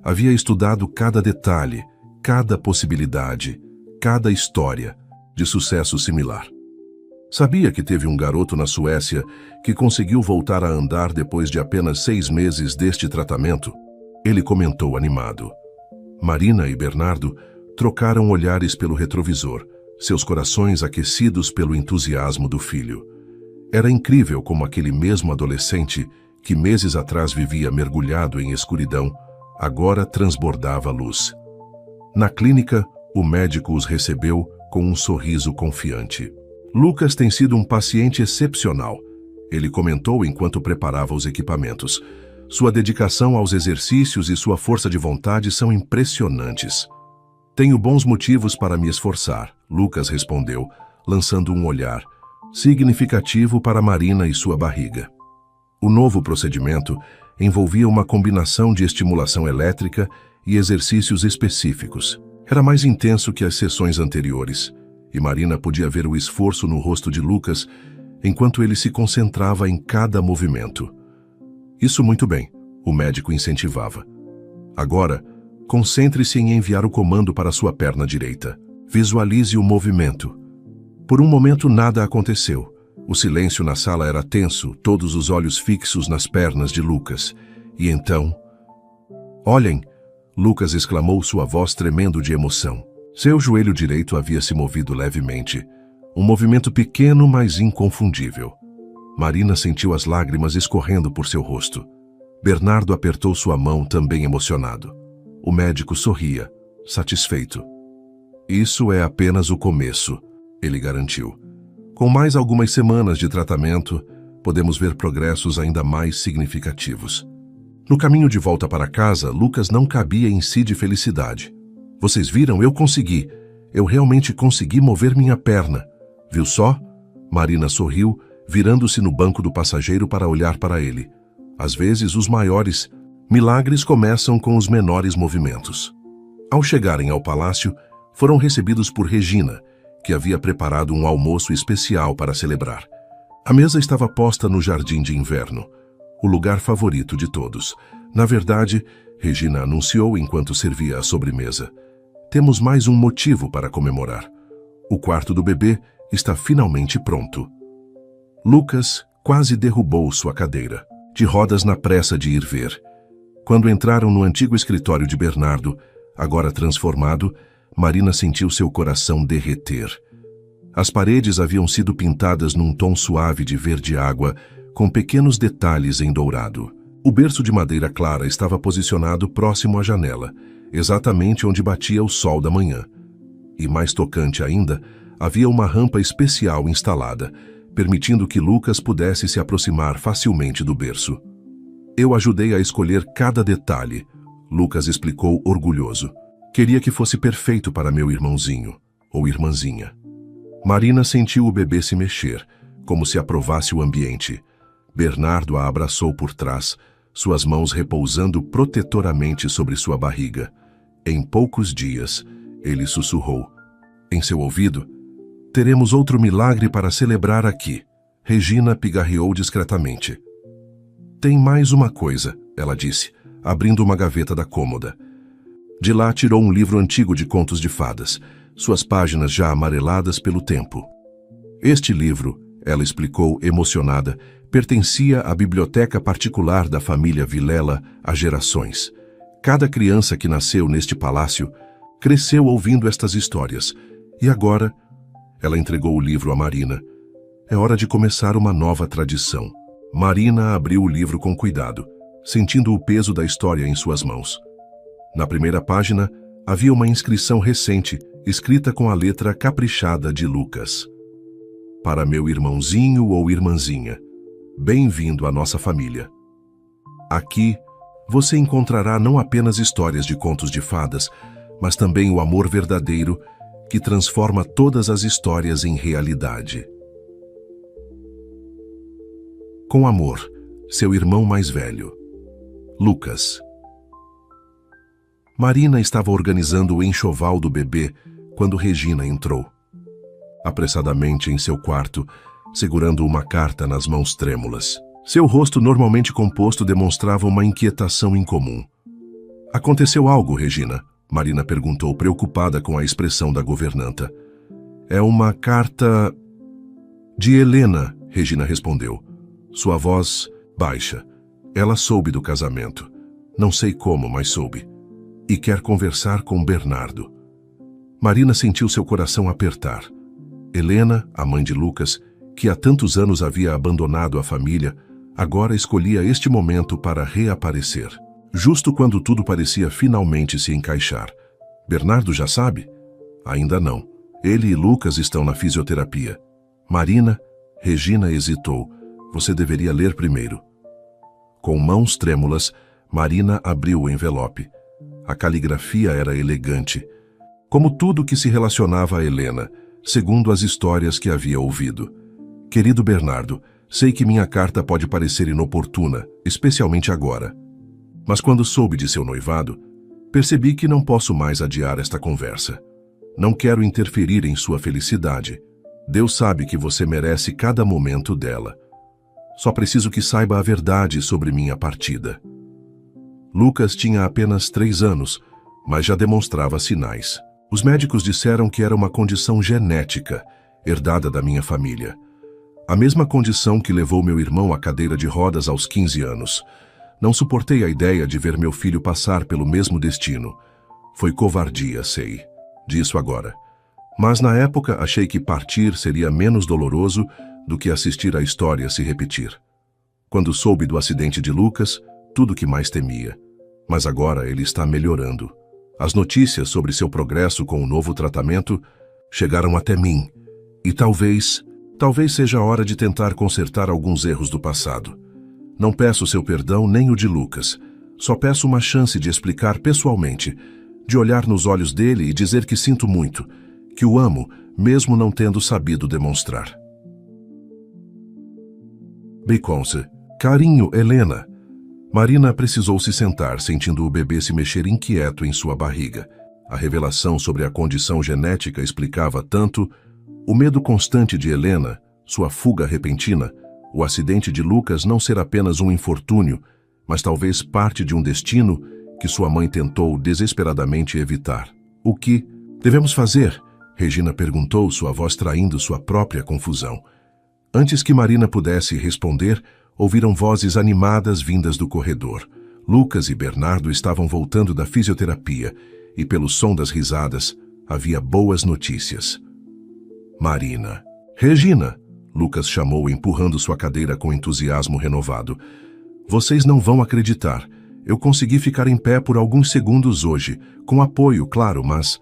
Havia estudado cada detalhe, cada possibilidade, cada história de sucesso similar. Sabia que teve um garoto na Suécia que conseguiu voltar a andar depois de apenas 6 meses deste tratamento? Ele comentou animado. Marina e Bernardo trocaram olhares pelo retrovisor, seus corações aquecidos pelo entusiasmo do filho. Era incrível como aquele mesmo adolescente, que meses atrás vivia mergulhado em escuridão, agora transbordava luz. Na clínica, o médico os recebeu com um sorriso confiante. "Lucas tem sido um paciente excepcional", ele comentou enquanto preparava os equipamentos. "Sua dedicação aos exercícios e sua força de vontade são impressionantes." "Tenho bons motivos para me esforçar", Lucas respondeu, lançando um olhar significativo para Marina e sua barriga. O novo procedimento envolvia uma combinação de estimulação elétrica e exercícios específicos. Era mais intenso que as sessões anteriores, e Marina podia ver o esforço no rosto de Lucas enquanto ele se concentrava em cada movimento. "Isso muito bem", o médico incentivava. "Agora, concentre-se em enviar o comando para sua perna direita. Visualize o movimento." Por um momento nada aconteceu. O silêncio na sala era tenso, todos os olhos fixos nas pernas de Lucas. E então... "Olhem!" Lucas exclamou, sua voz tremendo de emoção. Seu joelho direito havia se movido levemente. Um movimento pequeno, mas inconfundível. Marina sentiu as lágrimas escorrendo por seu rosto. Bernardo apertou sua mão, também emocionado. O médico sorria, satisfeito. "Isso é apenas o começo", ele garantiu. "Com mais algumas semanas de tratamento, podemos ver progressos ainda mais significativos." No caminho de volta para casa, Lucas não cabia em si de felicidade. "Vocês viram? Eu consegui. Eu realmente consegui mover minha perna. Viu só?" Marina sorriu, virando-se no banco do passageiro para olhar para ele. Às vezes, os maiores milagres começam com os menores movimentos. Ao chegarem ao palácio, foram recebidos por Regina, que havia preparado um almoço especial para celebrar. A mesa estava posta no jardim de inverno, o lugar favorito de todos. Na verdade, Regina anunciou enquanto servia a sobremesa, "Temos mais um motivo para comemorar. O quarto do bebê está finalmente pronto." Lucas quase derrubou sua cadeira, de rodas na pressa de ir ver. Quando entraram no antigo escritório de Bernardo, agora transformado, Marina sentiu seu coração derreter. As paredes haviam sido pintadas num tom suave de verde-água, com pequenos detalhes em dourado. O berço de madeira clara estava posicionado próximo à janela, exatamente onde batia o sol da manhã. E mais tocante ainda, havia uma rampa especial instalada, permitindo que Lucas pudesse se aproximar facilmente do berço. Eu ajudei a escolher cada detalhe, Lucas explicou orgulhoso. Queria que fosse perfeito para meu irmãozinho, ou irmãzinha. Marina sentiu o bebê se mexer, como se aprovasse o ambiente. Bernardo a abraçou por trás, suas mãos repousando protetoramente sobre sua barriga. Em poucos dias, ele sussurrou. Em seu ouvido, teremos outro milagre para celebrar aqui. Regina pigarreou discretamente. Tem mais uma coisa, ela disse, abrindo uma gaveta da cômoda. De lá tirou um livro antigo de contos de fadas, suas páginas já amareladas pelo tempo. Este livro, ela explicou emocionada, pertencia à biblioteca particular da família Vilela há gerações. Cada criança que nasceu neste palácio cresceu ouvindo estas histórias. E agora, ela entregou o livro a Marina. É hora de começar uma nova tradição. Marina abriu o livro com cuidado, sentindo o peso da história em suas mãos. Na primeira página, havia uma inscrição recente, escrita com a letra caprichada de Lucas. Para meu irmãozinho ou irmãzinha, bem-vindo à nossa família. Aqui, você encontrará não apenas histórias de contos de fadas, mas também o amor verdadeiro que transforma todas as histórias em realidade. Com amor, seu irmão mais velho, Lucas. Marina estava organizando o enxoval do bebê quando Regina entrou. Apressadamente em seu quarto, segurando uma carta nas mãos trêmulas. Seu rosto normalmente composto demonstrava uma inquietação incomum. Aconteceu algo, Regina? Marina perguntou, preocupada com a expressão da governanta. É uma carta... De Helena, Regina respondeu. Sua voz baixa. Ela soube do casamento. Não sei como, mas soube. E quer conversar com Bernardo. Marina sentiu seu coração apertar. Helena, a mãe de Lucas, que há tantos anos havia abandonado a família, agora escolhia este momento para reaparecer. Justo quando tudo parecia finalmente se encaixar. Bernardo já sabe? Ainda não. Ele e Lucas estão na fisioterapia. Marina, Regina hesitou. Você deveria ler primeiro. Com mãos trêmulas, Marina abriu o envelope. A caligrafia era elegante, como tudo que se relacionava a Helena, segundo as histórias que havia ouvido. Querido Bernardo, sei que minha carta pode parecer inoportuna, especialmente agora. Mas quando soube de seu noivado, percebi que não posso mais adiar esta conversa. Não quero interferir em sua felicidade. Deus sabe que você merece cada momento dela. Só preciso que saiba a verdade sobre minha partida. Lucas tinha apenas 3 anos, mas já demonstrava sinais. Os médicos disseram que era uma condição genética, herdada da minha família. A mesma condição que levou meu irmão à cadeira de rodas aos 15 anos. Não suportei a ideia de ver meu filho passar pelo mesmo destino. Foi covardia, sei. Disso agora. Mas na época achei que partir seria menos doloroso do que assistir a história se repetir. Quando soube do acidente de Lucas, tudo o que mais temia. Mas agora ele está melhorando. As notícias sobre seu progresso com o novo tratamento chegaram até mim. E talvez seja a hora de tentar consertar alguns erros do passado. Não peço seu perdão nem o de Lucas. Só peço uma chance de explicar pessoalmente, de olhar nos olhos dele e dizer que sinto muito, que o amo, mesmo não tendo sabido demonstrar. Beconce. Carinho, Helena. Marina precisou se sentar, sentindo o bebê se mexer inquieto em sua barriga. A revelação sobre a condição genética explicava tanto o medo constante de Helena, sua fuga repentina, o acidente de Lucas não ser apenas um infortúnio, mas talvez parte de um destino que sua mãe tentou desesperadamente evitar. O que devemos fazer? Regina perguntou, sua voz traindo sua própria confusão. Antes que Marina pudesse responder, ouviram vozes animadas vindas do corredor. Lucas e Bernardo estavam voltando da fisioterapia e, pelo som das risadas, Havia boas notícias. Marina. Regina! Lucas chamou, empurrando sua cadeira com entusiasmo renovado. Vocês não vão acreditar. Eu consegui ficar em pé por alguns segundos hoje, com apoio, claro, mas...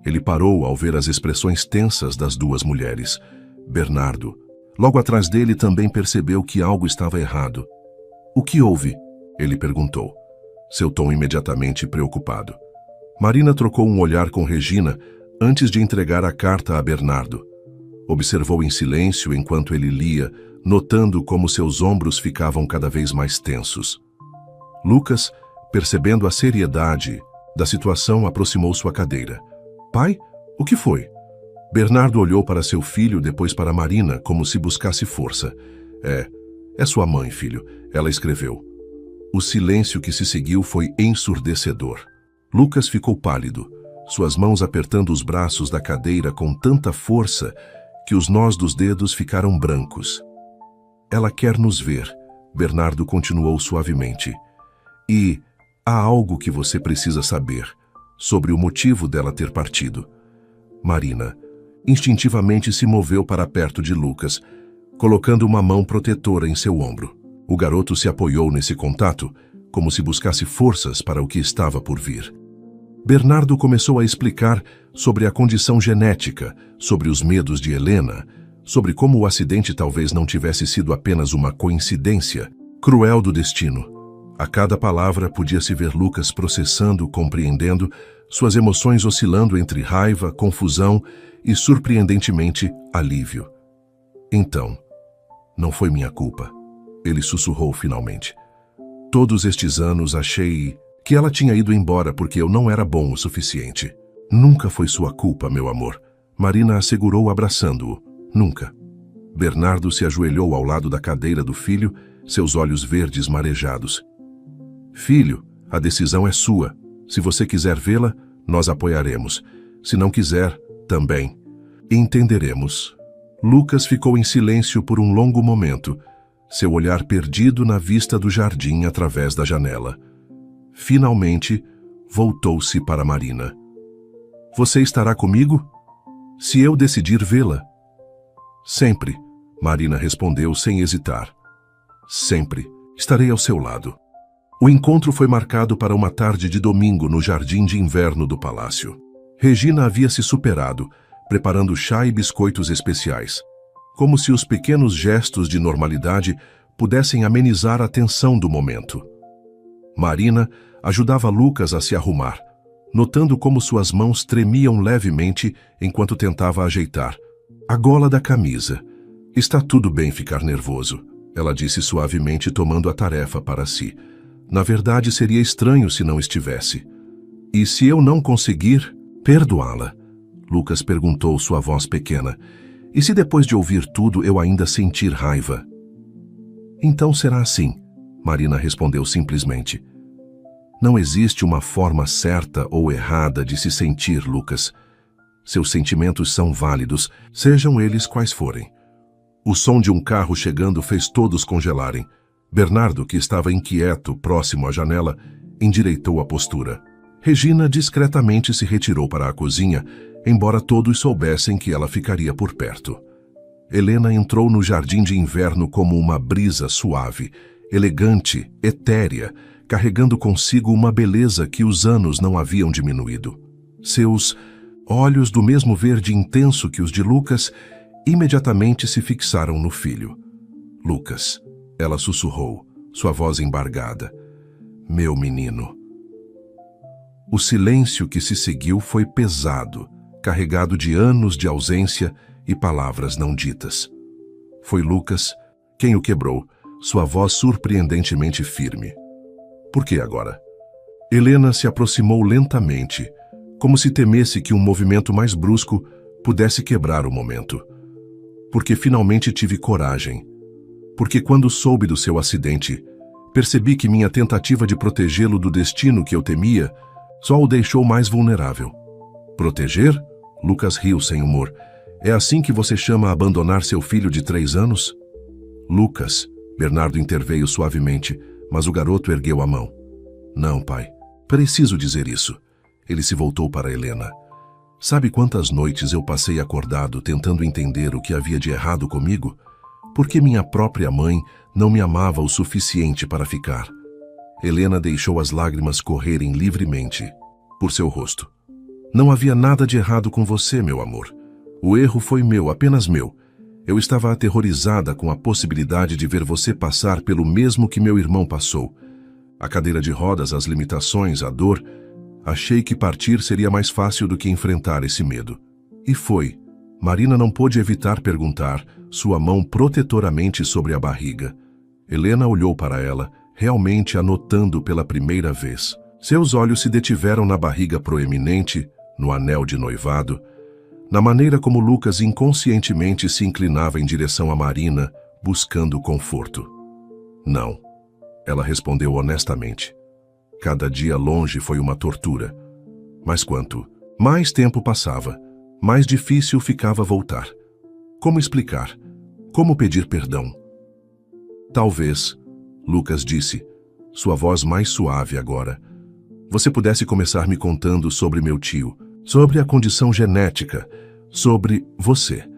Ele parou ao ver as expressões tensas das duas mulheres. Bernardo, logo atrás dele, também percebeu que algo estava errado. O que houve? Ele perguntou, seu tom imediatamente preocupado. Marina trocou um olhar com Regina antes de entregar a carta a Bernardo. Observou em silêncio enquanto ele lia, notando como seus ombros ficavam cada vez mais tensos. Lucas, percebendo a seriedade da situação, aproximou sua cadeira. Pai, o que foi? Bernardo olhou para seu filho, depois para Marina, como se buscasse força. É sua mãe, filho, ela escreveu. O silêncio que se seguiu foi ensurdecedor. Lucas ficou pálido, suas mãos apertando os braços da cadeira com tanta força que os nós dos dedos ficaram brancos. Ela quer nos ver, Bernardo continuou suavemente. E há algo que você precisa saber sobre o motivo dela ter partido. Marina instintivamente se moveu para perto de Lucas, colocando uma mão protetora em seu ombro. O garoto se apoiou nesse contato, como se buscasse forças para o que estava por vir. Bernardo começou a explicar sobre a condição genética, sobre os medos de Helena, sobre como o acidente talvez não tivesse sido apenas uma coincidência cruel do destino. A cada palavra podia-se ver Lucas processando, compreendendo, suas emoções oscilando entre raiva, confusão e, surpreendentemente, alívio. Então, não foi minha culpa, ele sussurrou finalmente. Todos estes anos achei que ela tinha ido embora porque eu não era bom o suficiente. Nunca foi sua culpa, meu amor, Marina assegurou abraçando-o. Nunca. Bernardo se ajoelhou ao lado da cadeira do filho, seus olhos verdes marejados. Filho, a decisão é sua. Se você quiser vê-la, nós apoiaremos. Se não quiser, também. Entenderemos. Lucas ficou em silêncio por um longo momento, seu olhar perdido na vista do jardim através da janela. Finalmente, voltou-se para Marina. Você estará comigo? Se eu decidir vê-la? Sempre, Marina respondeu sem hesitar. Sempre. Estarei ao seu lado. O encontro foi marcado para uma tarde de domingo no jardim de inverno do palácio. Regina havia se superado, preparando chá e biscoitos especiais, como se os pequenos gestos de normalidade pudessem amenizar a tensão do momento. Marina ajudava Lucas a se arrumar, notando como suas mãos tremiam levemente enquanto tentava ajeitar a gola da camisa. Está tudo bem ficar nervoso, ela disse suavemente, tomando a tarefa para si. Na verdade, seria estranho se não estivesse. E se eu não conseguir perdoá-la? Lucas perguntou, sua voz pequena. E se depois de ouvir tudo eu ainda sentir raiva? Então será assim, Marina respondeu simplesmente. Não existe uma forma certa ou errada de se sentir, Lucas. Seus sentimentos são válidos, sejam eles quais forem. O som de um carro chegando fez todos congelarem. Bernardo, que estava inquieto próximo à janela, endireitou a postura. Regina discretamente se retirou para a cozinha, embora todos soubessem que ela ficaria por perto. Helena entrou no jardim de inverno como uma brisa suave, elegante, etérea, carregando consigo uma beleza que os anos não haviam diminuído. Seus olhos, do mesmo verde intenso que os de Lucas, imediatamente se fixaram no filho. Lucas, ela sussurrou, sua voz embargada. Meu menino. O silêncio que se seguiu foi pesado, carregado de anos de ausência e palavras não ditas. Foi Lucas quem o quebrou, sua voz surpreendentemente firme. Por que agora? Helena se aproximou lentamente, como se temesse que um movimento mais brusco pudesse quebrar o momento. Porque finalmente tive coragem. Porque quando soube do seu acidente, percebi que minha tentativa de protegê-lo do destino que eu temia só o deixou mais vulnerável. Proteger? Lucas riu sem humor. É assim que você chama abandonar seu filho de 3 anos? Lucas, Bernardo interveio suavemente, mas o garoto ergueu a mão. Não, pai. Preciso dizer isso. Ele se voltou para Helena. Sabe quantas noites eu passei acordado tentando entender o que havia de errado comigo? Porque minha própria mãe não me amava o suficiente para ficar. Helena deixou as lágrimas correrem livremente por seu rosto. Não havia nada de errado com você, meu amor. O erro foi meu, apenas meu. Eu estava aterrorizada com a possibilidade de ver você passar pelo mesmo que meu irmão passou. A cadeira de rodas, as limitações, a dor. Achei que partir seria mais fácil do que enfrentar esse medo. E foi. Marina não pôde evitar perguntar, sua mão protetoramente sobre a barriga. Helena olhou para ela, realmente a notando pela primeira vez. Seus olhos se detiveram na barriga proeminente, no anel de noivado, na maneira como Lucas inconscientemente se inclinava em direção a Marina, buscando conforto. Não, ela respondeu honestamente. Cada dia longe foi uma tortura. Mas quanto mais tempo passava, mais difícil ficava voltar. Como explicar? Como pedir perdão? Talvez, Lucas disse, sua voz mais suave agora, você pudesse começar me contando sobre meu tio, sobre a condição genética, sobre você.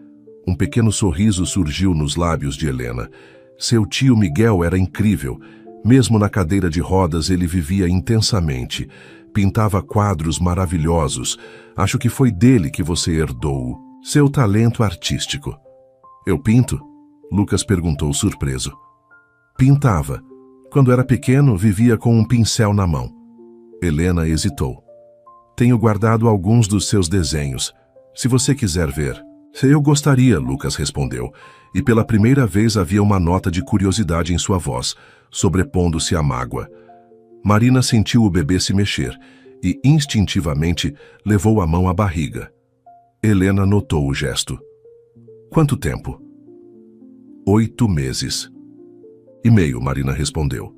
Um pequeno sorriso surgiu nos lábios de Helena. Seu tio Miguel era incrível. Mesmo na cadeira de rodas ele vivia intensamente. Pintava quadros maravilhosos. Acho que foi dele que você herdou seu talento artístico. Eu pinto? Lucas perguntou surpreso. Pintava. Quando era pequeno, vivia com um pincel na mão. Helena hesitou. Tenho guardado alguns dos seus desenhos. Se você quiser ver. Eu gostaria, Lucas respondeu, e pela primeira vez havia uma nota de curiosidade em sua voz, sobrepondo-se à mágoa. Marina sentiu o bebê se mexer e, instintivamente, levou a mão à barriga. Helena notou o gesto. Quanto tempo? 8 meses. E meio, Marina respondeu.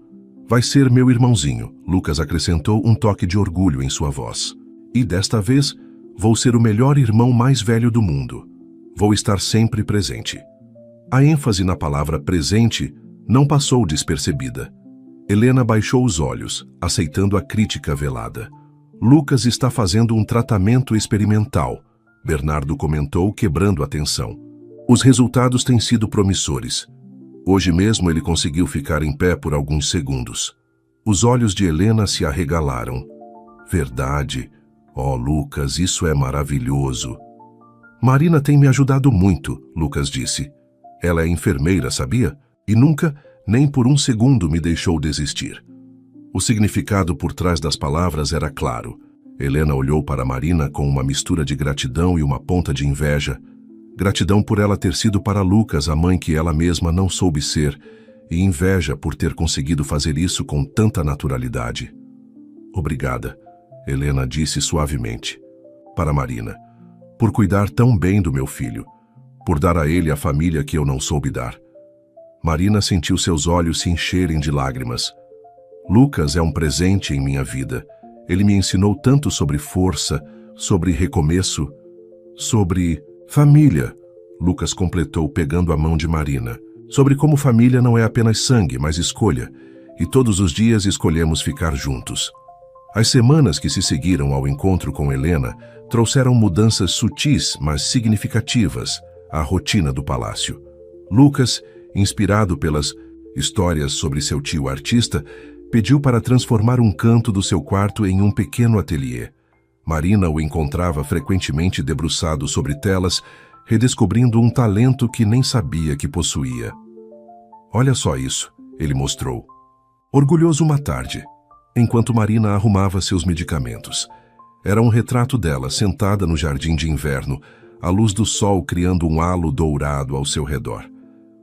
Vai ser meu irmãozinho, Lucas acrescentou um toque de orgulho em sua voz. E desta vez, vou ser o melhor irmão mais velho do mundo. Vou estar sempre presente. A ênfase na palavra presente não passou despercebida. Helena baixou os olhos, aceitando a crítica velada. Lucas está fazendo um tratamento experimental, Bernardo comentou, quebrando a tensão. Os resultados têm sido promissores. Hoje mesmo ele conseguiu ficar em pé por alguns segundos. Os olhos de Helena se arregalaram. Verdade. Oh, Lucas, isso é maravilhoso. Marina tem me ajudado muito, Lucas disse. Ela é enfermeira, sabia? E nunca, nem por um segundo, me deixou desistir. O significado por trás das palavras era claro. Helena olhou para Marina com uma mistura de gratidão e uma ponta de inveja. Gratidão por ela ter sido para Lucas a mãe que ela mesma não soube ser, e inveja por ter conseguido fazer isso com tanta naturalidade. Obrigada, Helena disse suavemente. Para Marina, por cuidar tão bem do meu filho, por dar a ele a família que eu não soube dar. Marina sentiu seus olhos se encherem de lágrimas. Lucas é um presente em minha vida. Ele me ensinou tanto sobre força, sobre recomeço, sobre família, Lucas completou pegando a mão de Marina. Sobre como família não é apenas sangue, mas escolha. E todos os dias escolhemos ficar juntos. As semanas que se seguiram ao encontro com Helena trouxeram mudanças sutis, mas significativas, à rotina do palácio. Lucas, inspirado pelas histórias sobre seu tio artista, pediu para transformar um canto do seu quarto em um pequeno ateliê. Marina o encontrava frequentemente debruçado sobre telas, redescobrindo um talento que nem sabia que possuía. Olha só isso, ele mostrou. Orgulhoso uma tarde, enquanto Marina arrumava seus medicamentos. Era um retrato dela sentada no jardim de inverno, a luz do sol criando um halo dourado ao seu redor.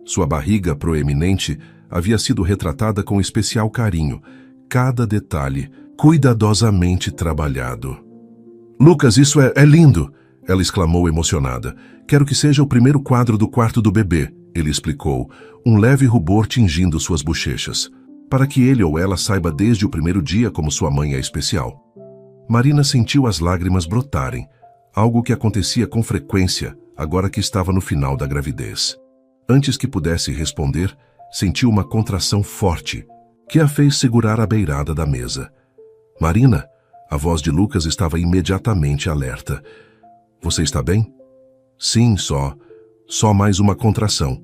Sua barriga proeminente havia sido retratada com especial carinho, cada detalhe cuidadosamente trabalhado. Lucas, isso é lindo! Ela exclamou emocionada. Quero que seja o primeiro quadro do quarto do bebê, ele explicou, um leve rubor tingindo suas bochechas, para que ele ou ela saiba desde o primeiro dia como sua mãe é especial. Marina sentiu as lágrimas brotarem, algo que acontecia com frequência, agora que estava no final da gravidez. Antes que pudesse responder, sentiu uma contração forte, que a fez segurar à beirada da mesa. Marina, a voz de Lucas estava imediatamente alerta. Você está bem? Sim, só mais uma contração.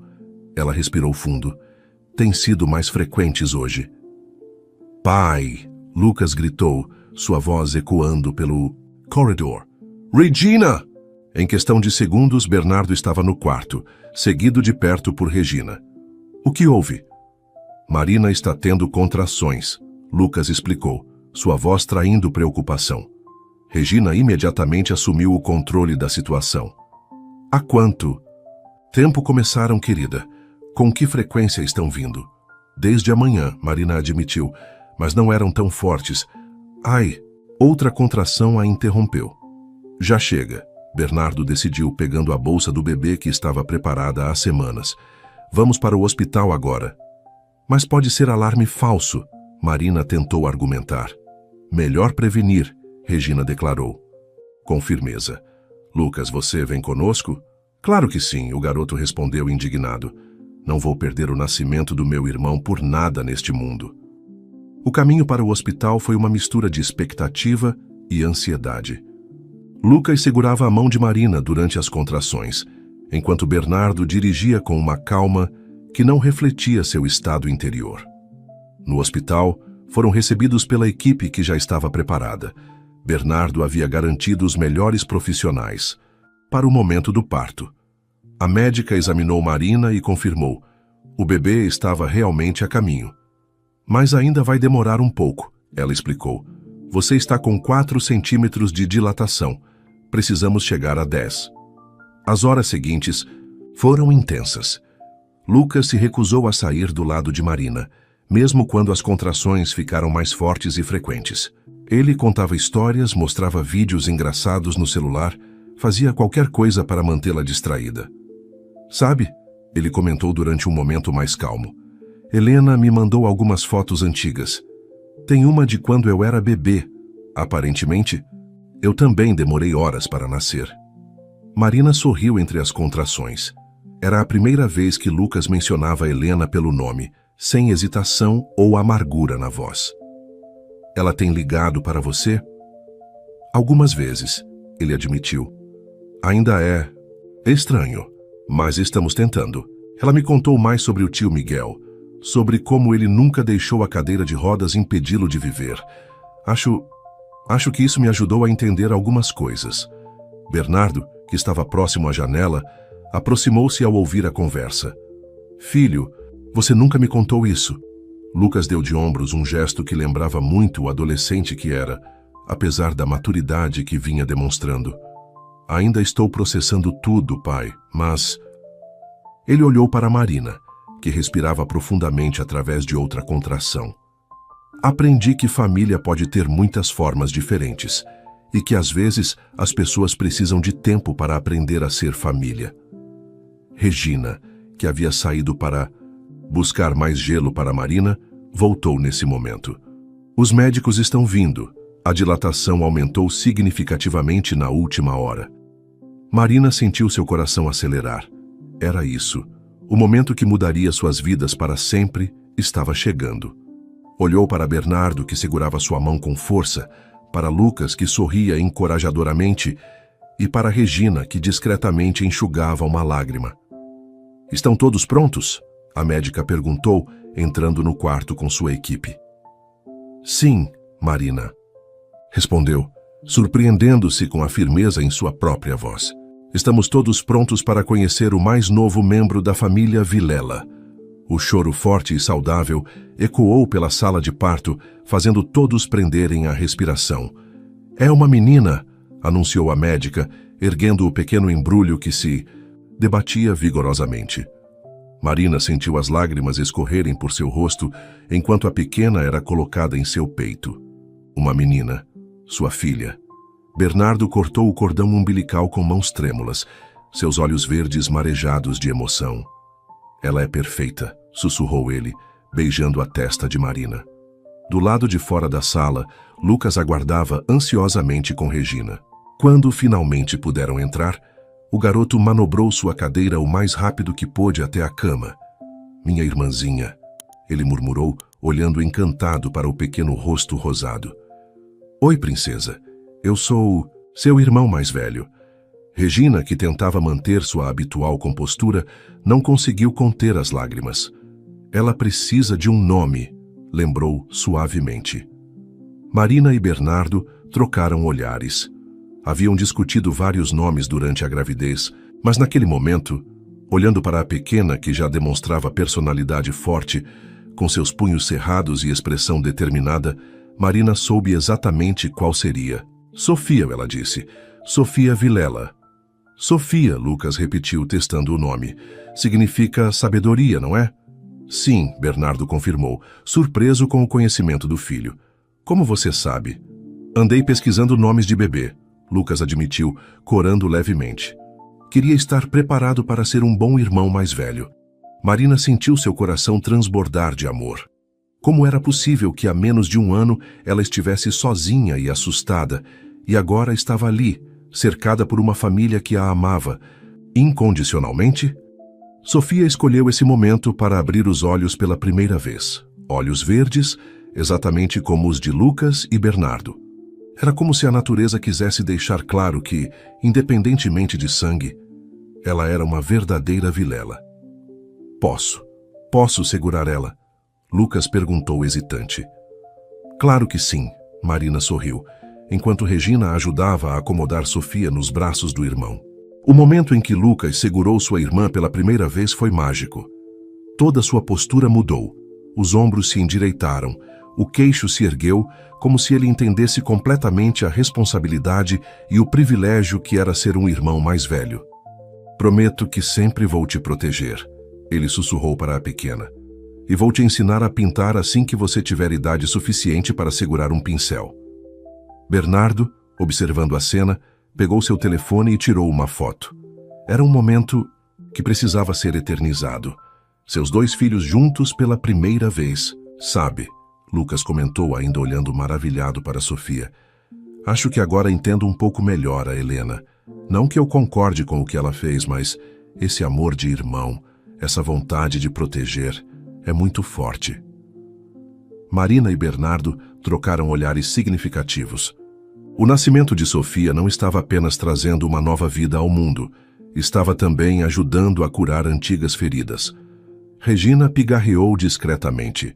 Ela respirou fundo. Tem sido mais frequentes hoje. Pai! Lucas gritou, sua voz ecoando pelo corredor. Regina! Em questão de segundos, Bernardo estava no quarto, seguido de perto por Regina. O que houve? Marina está tendo contrações, Lucas explicou, sua voz traindo preocupação. Regina imediatamente assumiu o controle da situação. Há quanto tempo começaram, querida? Com que frequência estão vindo? Desde amanhã, Marina admitiu, mas não eram tão fortes. Ai, outra contração a interrompeu. Já chega, Bernardo decidiu, pegando a bolsa do bebê que estava preparada há semanas. Vamos para o hospital agora. Mas pode ser alarme falso, Marina tentou argumentar. Melhor prevenir, Regina declarou. Com firmeza. Lucas, você vem conosco? Claro que sim, o garoto respondeu indignado. Não vou perder o nascimento do meu irmão por nada neste mundo. O caminho para o hospital foi uma mistura de expectativa e ansiedade. Lucas segurava a mão de Marina durante as contrações, enquanto Bernardo dirigia com uma calma que não refletia seu estado interior. No hospital, foram recebidos pela equipe que já estava preparada. Bernardo havia garantido os melhores profissionais para o momento do parto. A médica examinou Marina e confirmou: o bebê estava realmente a caminho. Mas ainda vai demorar um pouco, ela explicou. Você está com 4 centímetros de dilatação. Precisamos chegar a 10. As horas seguintes foram intensas. Lucas se recusou a sair do lado de Marina, mesmo quando as contrações ficaram mais fortes e frequentes. Ele contava histórias, mostrava vídeos engraçados no celular, fazia qualquer coisa para mantê-la distraída. Sabe, ele comentou durante um momento mais calmo. Helena me mandou algumas fotos antigas. Tem uma de quando eu era bebê. Aparentemente, eu também demorei horas para nascer. Marina sorriu entre as contrações. Era a primeira vez que Lucas mencionava Helena pelo nome, sem hesitação ou amargura na voz. Ela tem ligado para você? Algumas vezes, ele admitiu. Ainda é estranho, mas estamos tentando. Ela me contou mais sobre o tio Miguel, sobre como ele nunca deixou a cadeira de rodas impedi-lo de viver. Acho que isso me ajudou a entender algumas coisas. Bernardo, que estava próximo à janela, aproximou-se ao ouvir a conversa. Filho, você nunca me contou isso. Lucas deu de ombros um gesto que lembrava muito o adolescente que era, apesar da maturidade que vinha demonstrando. Ainda estou processando tudo, pai, mas... Ele olhou para Marina, que respirava profundamente através de outra contração. Aprendi que família pode ter muitas formas diferentes e que às vezes as pessoas precisam de tempo para aprender a ser família. Regina, que havia saído para buscar mais gelo para Marina, voltou nesse momento. Os médicos estão vindo. A dilatação aumentou significativamente na última hora. Marina sentiu seu coração acelerar. Era isso. O momento que mudaria suas vidas para sempre estava chegando. Olhou para Bernardo, que segurava sua mão com força, para Lucas, que sorria encorajadoramente, e para Regina, que discretamente enxugava uma lágrima. Estão todos prontos? A médica perguntou, entrando no quarto com sua equipe. Sim, Marina, respondeu, surpreendendo-se com a firmeza em sua própria voz. Estamos todos prontos para conhecer o mais novo membro da família Vilela. O choro forte e saudável ecoou pela sala de parto, fazendo todos prenderem a respiração. É uma menina, anunciou a médica, erguendo o pequeno embrulho que se debatia vigorosamente. Marina sentiu as lágrimas escorrerem por seu rosto enquanto a pequena era colocada em seu peito. Uma menina, sua filha. Bernardo cortou o cordão umbilical com mãos trêmulas, seus olhos verdes marejados de emoção. Ela é perfeita, sussurrou ele, beijando a testa de Marina. Do lado de fora da sala, Lucas aguardava ansiosamente com Regina. Quando finalmente puderam entrar, o garoto manobrou sua cadeira o mais rápido que pôde até a cama. Minha irmãzinha, ele murmurou, olhando encantado para o pequeno rosto rosado. Oi, princesa. Eu sou seu irmão mais velho. Regina, que tentava manter sua habitual compostura, não conseguiu conter as lágrimas. Ela precisa de um nome, lembrou suavemente. Marina e Bernardo trocaram olhares. Haviam discutido vários nomes durante a gravidez, mas naquele momento, olhando para a pequena que já demonstrava personalidade forte, com seus punhos cerrados e expressão determinada, Marina soube exatamente qual seria. Sofia, ela disse. Sofia Vilela. Sofia, Lucas repetiu, testando o nome. Significa sabedoria, não é? Sim, Bernardo confirmou, surpreso com o conhecimento do filho. Como você sabe? Andei pesquisando nomes de bebê, Lucas admitiu, corando levemente. Queria estar preparado para ser um bom irmão mais velho. Marina sentiu seu coração transbordar de amor. Como era possível que há menos de um ano ela estivesse sozinha e assustada, e agora estava ali, cercada por uma família que a amava, incondicionalmente? Sofia escolheu esse momento para abrir os olhos pela primeira vez. Olhos verdes, exatamente como os de Lucas e Bernardo. Era como se a natureza quisesse deixar claro que, independentemente de sangue, ela era uma verdadeira Vilela. Posso segurar ela? Lucas perguntou hesitante. Claro que sim, Marina sorriu, enquanto Regina ajudava a acomodar Sofia nos braços do irmão. O momento em que Lucas segurou sua irmã pela primeira vez foi mágico. Toda sua postura mudou. Os ombros se endireitaram, o queixo se ergueu, como se ele entendesse completamente a responsabilidade e o privilégio que era ser um irmão mais velho. Prometo que sempre vou te proteger, ele sussurrou para a pequena. E vou te ensinar a pintar assim que você tiver idade suficiente para segurar um pincel. Bernardo, observando a cena, pegou seu telefone e tirou uma foto. Era um momento que precisava ser eternizado. Seus dois filhos juntos pela primeira vez. Sabe, Lucas comentou, ainda olhando maravilhado para Sofia. Acho que agora entendo um pouco melhor a Helena. Não que eu concorde com o que ela fez, mas esse amor de irmão, essa vontade de proteger, é muito forte. Marina e Bernardo trocaram olhares significativos. O nascimento de Sofia não estava apenas trazendo uma nova vida ao mundo, estava também ajudando a curar antigas feridas. Regina pigarreou discretamente.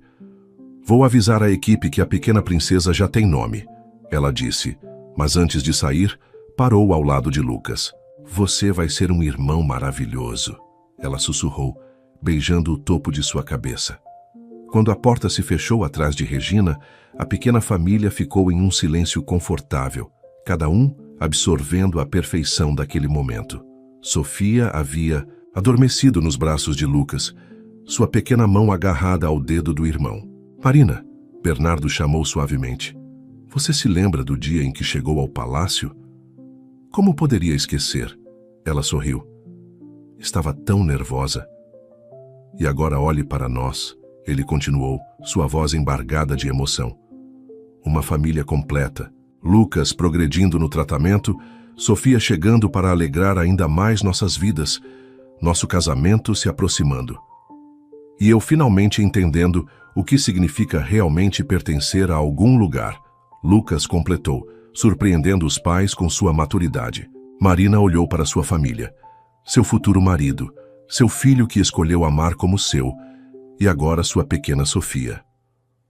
Vou avisar a equipe que a pequena princesa já tem nome, ela disse, mas antes de sair, parou ao lado de Lucas. Você vai ser um irmão maravilhoso, ela sussurrou, beijando o topo de sua cabeça. Quando a porta se fechou atrás de Regina, a pequena família ficou em um silêncio confortável, cada um absorvendo a perfeição daquele momento. Sofia havia adormecido nos braços de Lucas, sua pequena mão agarrada ao dedo do irmão. Marina, Bernardo chamou suavemente. Você se lembra do dia em que chegou ao palácio? Como poderia esquecer? Ela sorriu. Estava tão nervosa. E agora olhe para nós, ele continuou, sua voz embargada de emoção. Uma família completa. Lucas progredindo no tratamento, Sofia chegando para alegrar ainda mais nossas vidas, nosso casamento se aproximando. E eu finalmente entendendo o que significa realmente pertencer a algum lugar, Lucas completou, surpreendendo os pais com sua maturidade. Marina olhou para sua família, seu futuro marido, seu filho que escolheu amar como seu, e agora sua pequena Sofia.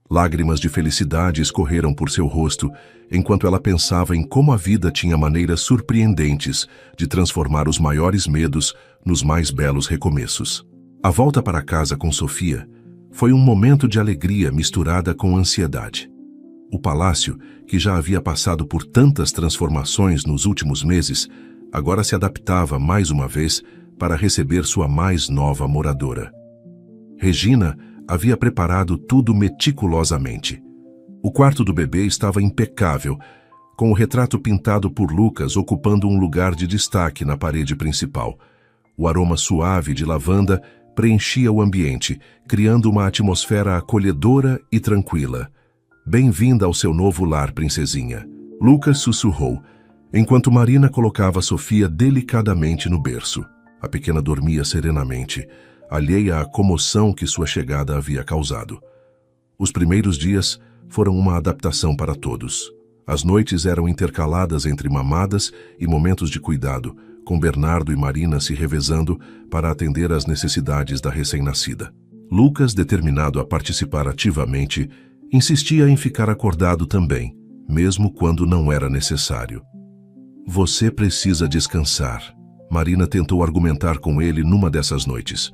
Lágrimas de felicidade escorreram por seu rosto, enquanto ela pensava em como a vida tinha maneiras surpreendentes de transformar os maiores medos nos mais belos recomeços. A volta para casa com Sofia foi um momento de alegria misturada com ansiedade. O palácio, que já havia passado por tantas transformações nos últimos meses, agora se adaptava mais uma vez para receber sua mais nova moradora. Regina havia preparado tudo meticulosamente. O quarto do bebê estava impecável, com o retrato pintado por Lucas ocupando um lugar de destaque na parede principal. O aroma suave de lavanda preenchia o ambiente, criando uma atmosfera acolhedora e tranquila. Bem-vinda ao seu novo lar, princesinha. Lucas sussurrou, enquanto Marina colocava Sofia delicadamente no berço. A pequena dormia serenamente, alheia à comoção que sua chegada havia causado. Os primeiros dias foram uma adaptação para todos. As noites eram intercaladas entre mamadas e momentos de cuidado, com Bernardo e Marina se revezando para atender às necessidades da recém-nascida. Lucas, determinado a participar ativamente, insistia em ficar acordado também, mesmo quando não era necessário. Você precisa descansar, Marina tentou argumentar com ele numa dessas noites.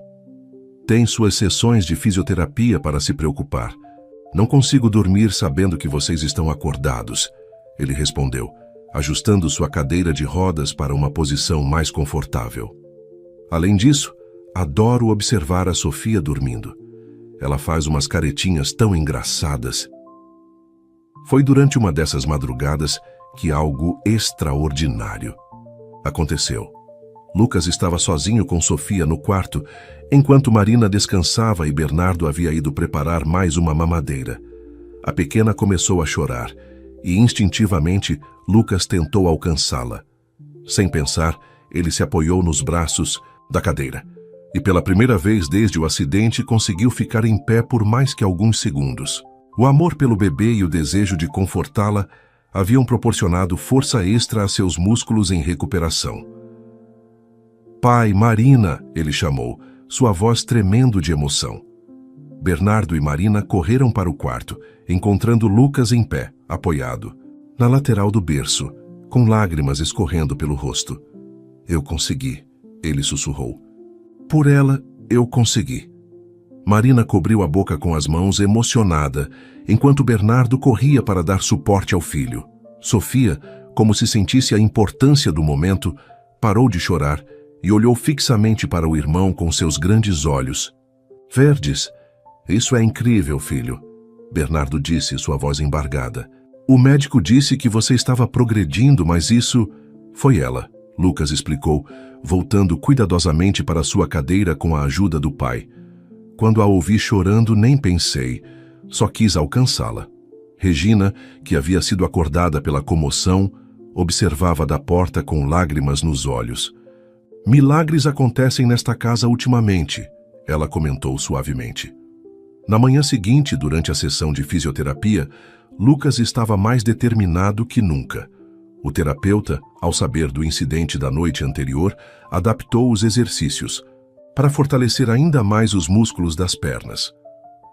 Tem suas sessões de fisioterapia para se preocupar. Não consigo dormir sabendo que vocês estão acordados, ele respondeu, ajustando sua cadeira de rodas para uma posição mais confortável. Além disso, adoro observar a Sofia dormindo. Ela faz umas caretinhas tão engraçadas. Foi durante uma dessas madrugadas que algo extraordinário aconteceu. Lucas estava sozinho com Sofia no quarto, enquanto Marina descansava e Bernardo havia ido preparar mais uma mamadeira. A pequena começou a chorar e, instintivamente, Lucas tentou alcançá-la. Sem pensar, ele se apoiou nos braços da cadeira e, pela primeira vez desde o acidente, conseguiu ficar em pé por mais que alguns segundos. O amor pelo bebê e o desejo de confortá-la haviam proporcionado força extra a seus músculos em recuperação. Pai, Marina, ele chamou, sua voz tremendo de emoção. Bernardo e Marina correram para o quarto, encontrando Lucas em pé, apoiado, na lateral do berço, com lágrimas escorrendo pelo rosto. Eu consegui, ele sussurrou. Por ela, eu consegui. Marina cobriu a boca com as mãos, emocionada, enquanto Bernardo corria para dar suporte ao filho. Sofia, como se sentisse a importância do momento, parou de chorar e olhou fixamente para o irmão com seus grandes olhos. Verdes, isso é incrível, filho, Bernardo disse, sua voz embargada. O médico disse que você estava progredindo, mas isso foi ela, Lucas explicou, voltando cuidadosamente para sua cadeira com a ajuda do pai. Quando a ouvi chorando, nem pensei, só quis alcançá-la. Regina, que havia sido acordada pela comoção, observava da porta com lágrimas nos olhos. Milagres acontecem nesta casa ultimamente, ela comentou suavemente. Na manhã seguinte, durante a sessão de fisioterapia, Lucas estava mais determinado que nunca. O terapeuta, ao saber do incidente da noite anterior, adaptou os exercícios para fortalecer ainda mais os músculos das pernas.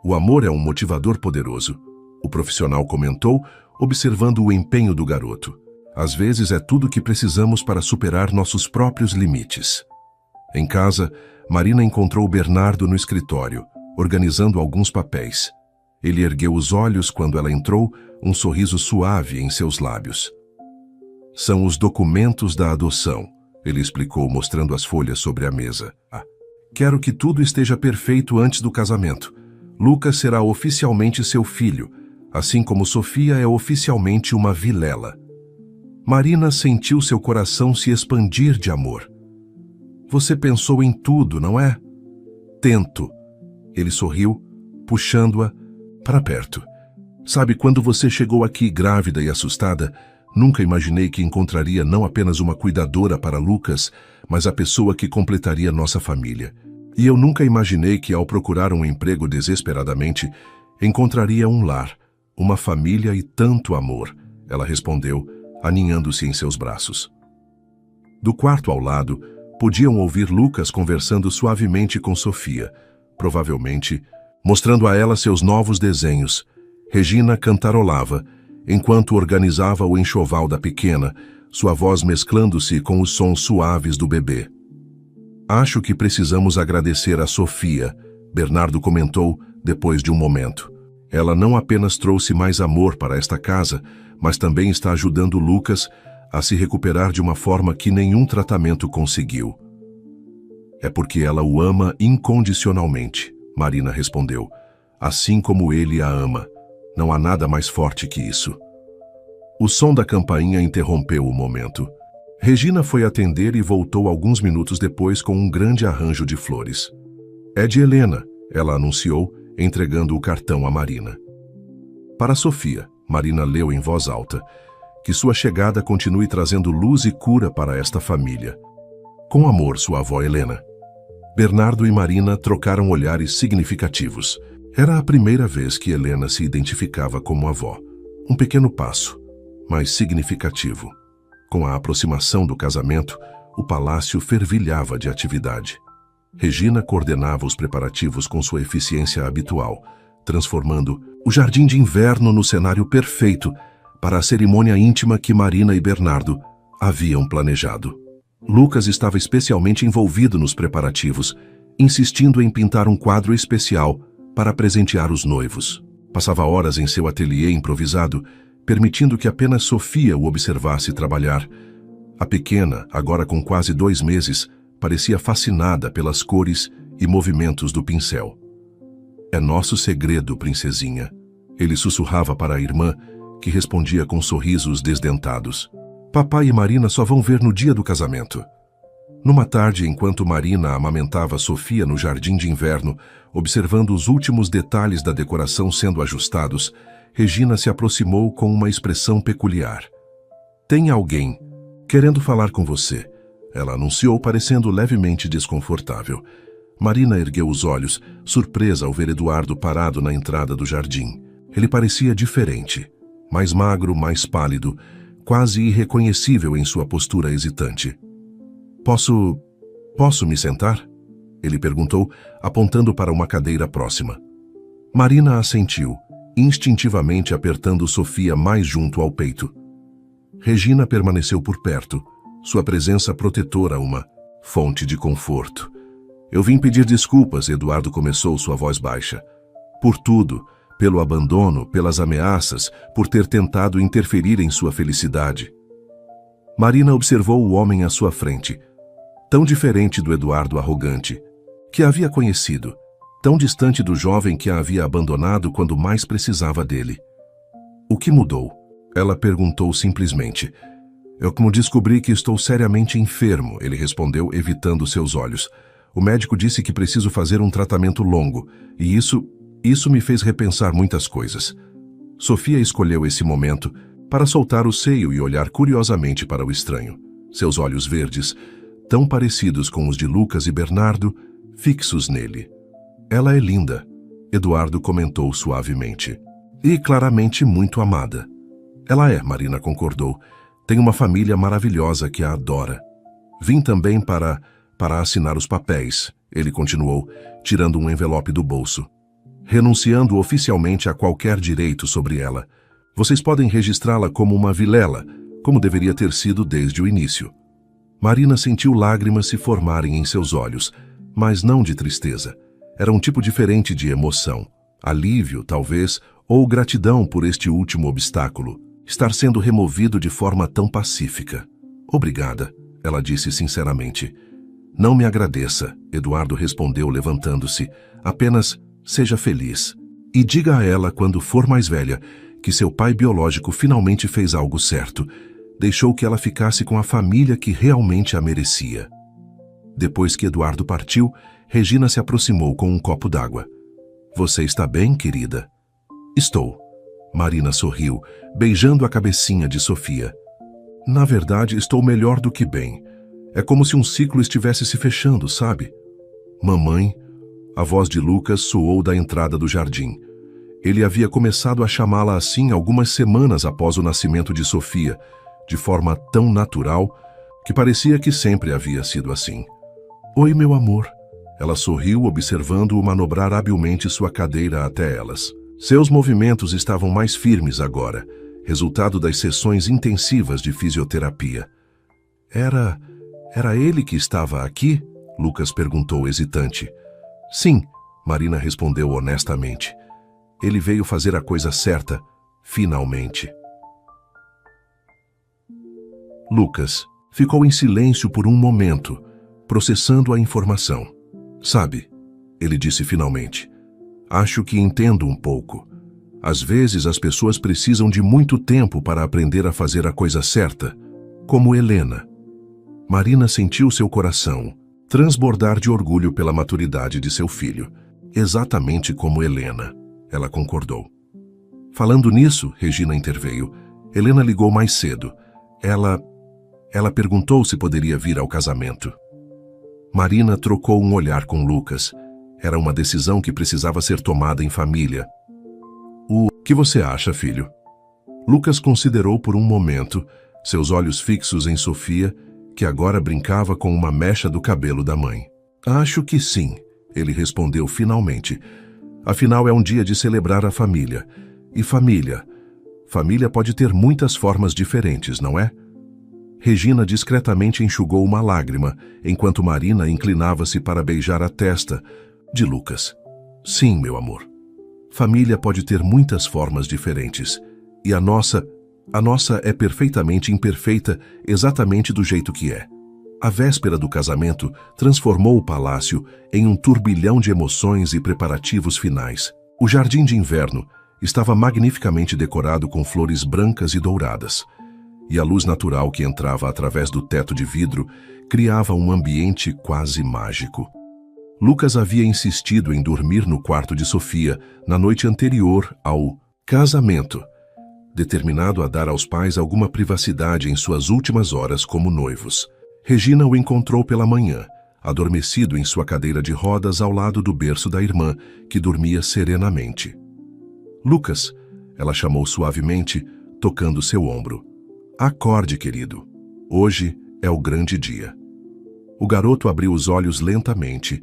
O amor é um motivador poderoso, o profissional comentou, observando o empenho do garoto. Às vezes é tudo o que precisamos para superar nossos próprios limites. Em casa, Marina encontrou Bernardo no escritório, organizando alguns papéis. Ele ergueu os olhos quando ela entrou, um sorriso suave em seus lábios. São os documentos da adoção, ele explicou, mostrando as folhas sobre a mesa. Quero que tudo esteja perfeito antes do casamento. Lucas será oficialmente seu filho, assim como Sofia é oficialmente uma Vilela. Marina sentiu seu coração se expandir de amor. Você pensou em tudo, não é? Tento. Ele sorriu, puxando-a para perto. Sabe, quando você chegou aqui grávida e assustada, nunca imaginei que encontraria não apenas uma cuidadora para Lucas, mas a pessoa que completaria nossa família. E eu nunca imaginei que, ao procurar um emprego desesperadamente, encontraria um lar, uma família e tanto amor, ela respondeu, aninhando-se em seus braços. Do quarto ao lado, podiam ouvir Lucas conversando suavemente com Sofia, provavelmente mostrando a ela seus novos desenhos. Regina cantarolava, enquanto organizava o enxoval da pequena, sua voz mesclando-se com os sons suaves do bebê. Acho que precisamos agradecer a Sofia, Bernardo comentou depois de um momento. Ela não apenas trouxe mais amor para esta casa, mas também está ajudando Lucas a se recuperar de uma forma que nenhum tratamento conseguiu. É porque ela o ama incondicionalmente, Marina respondeu, assim como ele a ama. Não há nada mais forte que isso. O som da campainha interrompeu o momento. Regina foi atender e voltou alguns minutos depois com um grande arranjo de flores. É de Helena, ela anunciou, entregando o cartão a Marina. Para Sofia, Marina leu em voz alta, que sua chegada continue trazendo luz e cura para esta família. Com amor, sua avó Helena. Bernardo e Marina trocaram olhares significativos. Era a primeira vez que Helena se identificava como avó. Um pequeno passo, mas significativo. Com a aproximação do casamento, o palácio fervilhava de atividade. Regina coordenava os preparativos com sua eficiência habitual, transformando o jardim de inverno no cenário perfeito para a cerimônia íntima que Marina e Bernardo haviam planejado. Lucas estava especialmente envolvido nos preparativos, insistindo em pintar um quadro especial para presentear os noivos. Passava horas em seu ateliê improvisado, permitindo que apenas Sofia o observasse trabalhar. A pequena, agora com quase 2 meses, parecia fascinada pelas cores e movimentos do pincel. "É nosso segredo, princesinha", ele sussurrava para a irmã, que respondia com sorrisos desdentados. "Papai e Marina só vão ver no dia do casamento." Numa tarde, enquanto Marina amamentava Sofia no jardim de inverno, observando os últimos detalhes da decoração sendo ajustados, Regina se aproximou com uma expressão peculiar. "Tem alguém querendo falar com você", ela anunciou, parecendo levemente desconfortável. Marina ergueu os olhos, surpresa ao ver Eduardo parado na entrada do jardim. Ele parecia diferente, mais magro, mais pálido, quase irreconhecível em sua postura hesitante. Posso me sentar?" ele perguntou, apontando para uma cadeira próxima. Marina assentiu, instintivamente apertando Sofia mais junto ao peito. Regina permaneceu por perto, sua presença protetora uma fonte de conforto. "Eu vim pedir desculpas", Eduardo começou, sua voz baixa. "Por tudo, pelo abandono, pelas ameaças, por ter tentado interferir em sua felicidade." Marina observou o homem à sua frente, tão diferente do Eduardo arrogante, que a havia conhecido, tão distante do jovem que a havia abandonado quando mais precisava dele. "O que mudou?" ela perguntou simplesmente. "Eu descobri que estou seriamente enfermo", ele respondeu, evitando seus olhos. "O médico disse que preciso fazer um tratamento longo, e isso me fez repensar muitas coisas." Sofia escolheu esse momento para soltar o seio e olhar curiosamente para o estranho. Seus olhos verdes, tão parecidos com os de Lucas e Bernardo, fixos nele. "Ela é linda", Eduardo comentou suavemente. "E claramente muito amada." "Ela é", Marina concordou. "Tem uma família maravilhosa que a adora." "Vim também para assinar os papéis", ele continuou, tirando um envelope do bolso. "Renunciando oficialmente a qualquer direito sobre ela. Vocês podem registrá-la como uma vilela, como deveria ter sido desde o início." Marina sentiu lágrimas se formarem em seus olhos, mas não de tristeza. Era um tipo diferente de emoção. Alívio, talvez, ou gratidão por este último obstáculo. Estar sendo removido de forma tão pacífica. "Obrigada", ela disse sinceramente. "Não me agradeça", Eduardo respondeu levantando-se. "Apenas seja feliz. E diga a ela, quando for mais velha, que seu pai biológico finalmente fez algo certo. Deixou que ela ficasse com a família que realmente a merecia." Depois que Eduardo partiu, Regina se aproximou com um copo d'água. "Você está bem, querida?" "Estou." Marina sorriu, beijando a cabecinha de Sofia. "Na verdade, estou melhor do que bem. É como se um ciclo estivesse se fechando, sabe?" "Mamãe?" A voz de Lucas soou da entrada do jardim. Ele havia começado a chamá-la assim algumas semanas após o nascimento de Sofia, de forma tão natural que parecia que sempre havia sido assim. "Oi, meu amor." Ela sorriu, observando-o manobrar habilmente sua cadeira até elas. Seus movimentos estavam mais firmes agora, resultado das sessões intensivas de fisioterapia. Era ele que estava aqui?" Lucas perguntou hesitante. "Sim", Marina respondeu honestamente. "Ele veio fazer a coisa certa, finalmente." Lucas ficou em silêncio por um momento, processando a informação. "Sabe", ele disse finalmente, "acho que entendo um pouco. Às vezes as pessoas precisam de muito tempo para aprender a fazer a coisa certa, como Helena." Marina sentiu seu coração transbordar de orgulho pela maturidade de seu filho. "Exatamente como Helena", ela concordou. "Falando nisso", Regina interveio, "Helena ligou mais cedo. Ela perguntou se poderia vir ao casamento." Marina trocou um olhar com Lucas. Era uma decisão que precisava ser tomada em família. "O que você acha, filho?" Lucas considerou por um momento, seus olhos fixos em Sofia, que agora brincava com uma mecha do cabelo da mãe. Acho que sim, ele respondeu finalmente. Afinal, é um dia de celebrar a família. E família pode ter muitas formas diferentes, não é? Regina discretamente enxugou uma lágrima, enquanto Marina inclinava-se para beijar a testa de Lucas. Sim, meu amor. Família pode ter muitas formas diferentes. E a nossa é perfeitamente imperfeita, exatamente do jeito que é. A véspera do casamento transformou o palácio em um turbilhão de emoções e preparativos finais. O jardim de inverno estava magnificamente decorado com flores brancas e douradas, e a luz natural que entrava através do teto de vidro criava um ambiente quase mágico. Lucas havia insistido em dormir no quarto de Sofia na noite anterior ao casamento, determinado a dar aos pais alguma privacidade em suas últimas horas como noivos. Regina o encontrou pela manhã, adormecido em sua cadeira de rodas ao lado do berço da irmã, que dormia serenamente. Lucas, ela chamou suavemente, tocando seu ombro. Acorde, querido. Hoje é o grande dia. O garoto abriu os olhos lentamente,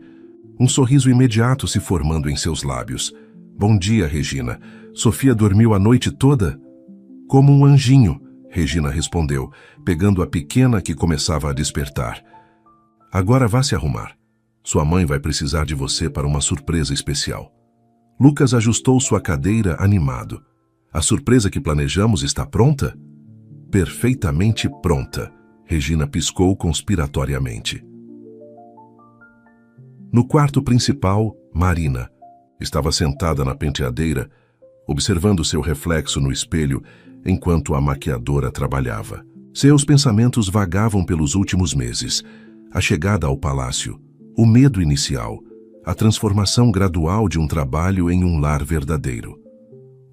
um sorriso imediato se formando em seus lábios. Bom dia, Regina. Sofia dormiu a noite toda? Como um anjinho, Regina respondeu, pegando a pequena que começava a despertar. Agora vá se arrumar. Sua mãe vai precisar de você para uma surpresa especial. Lucas ajustou sua cadeira animado. A surpresa que planejamos está pronta? Perfeitamente pronta, Regina piscou conspiratoriamente. No quarto principal, Marina estava sentada na penteadeira, observando seu reflexo no espelho enquanto a maquiadora trabalhava. Seus pensamentos vagavam pelos últimos meses, a chegada ao palácio, o medo inicial, a transformação gradual de um trabalho em um lar verdadeiro.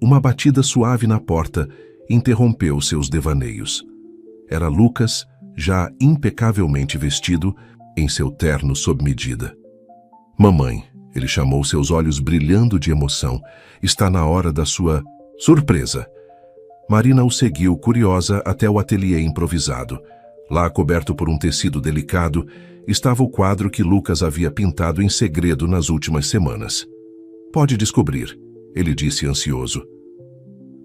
Uma batida suave na porta interrompeu seus devaneios. Era Lucas, já impecavelmente vestido, em seu terno sob medida. Mamãe, ele chamou, seus olhos brilhando de emoção, está na hora da sua surpresa. Marina o seguiu, curiosa, até o ateliê improvisado. Lá, coberto por um tecido delicado, estava o quadro que Lucas havia pintado em segredo nas últimas semanas. Pode descobrir, ele disse ansioso.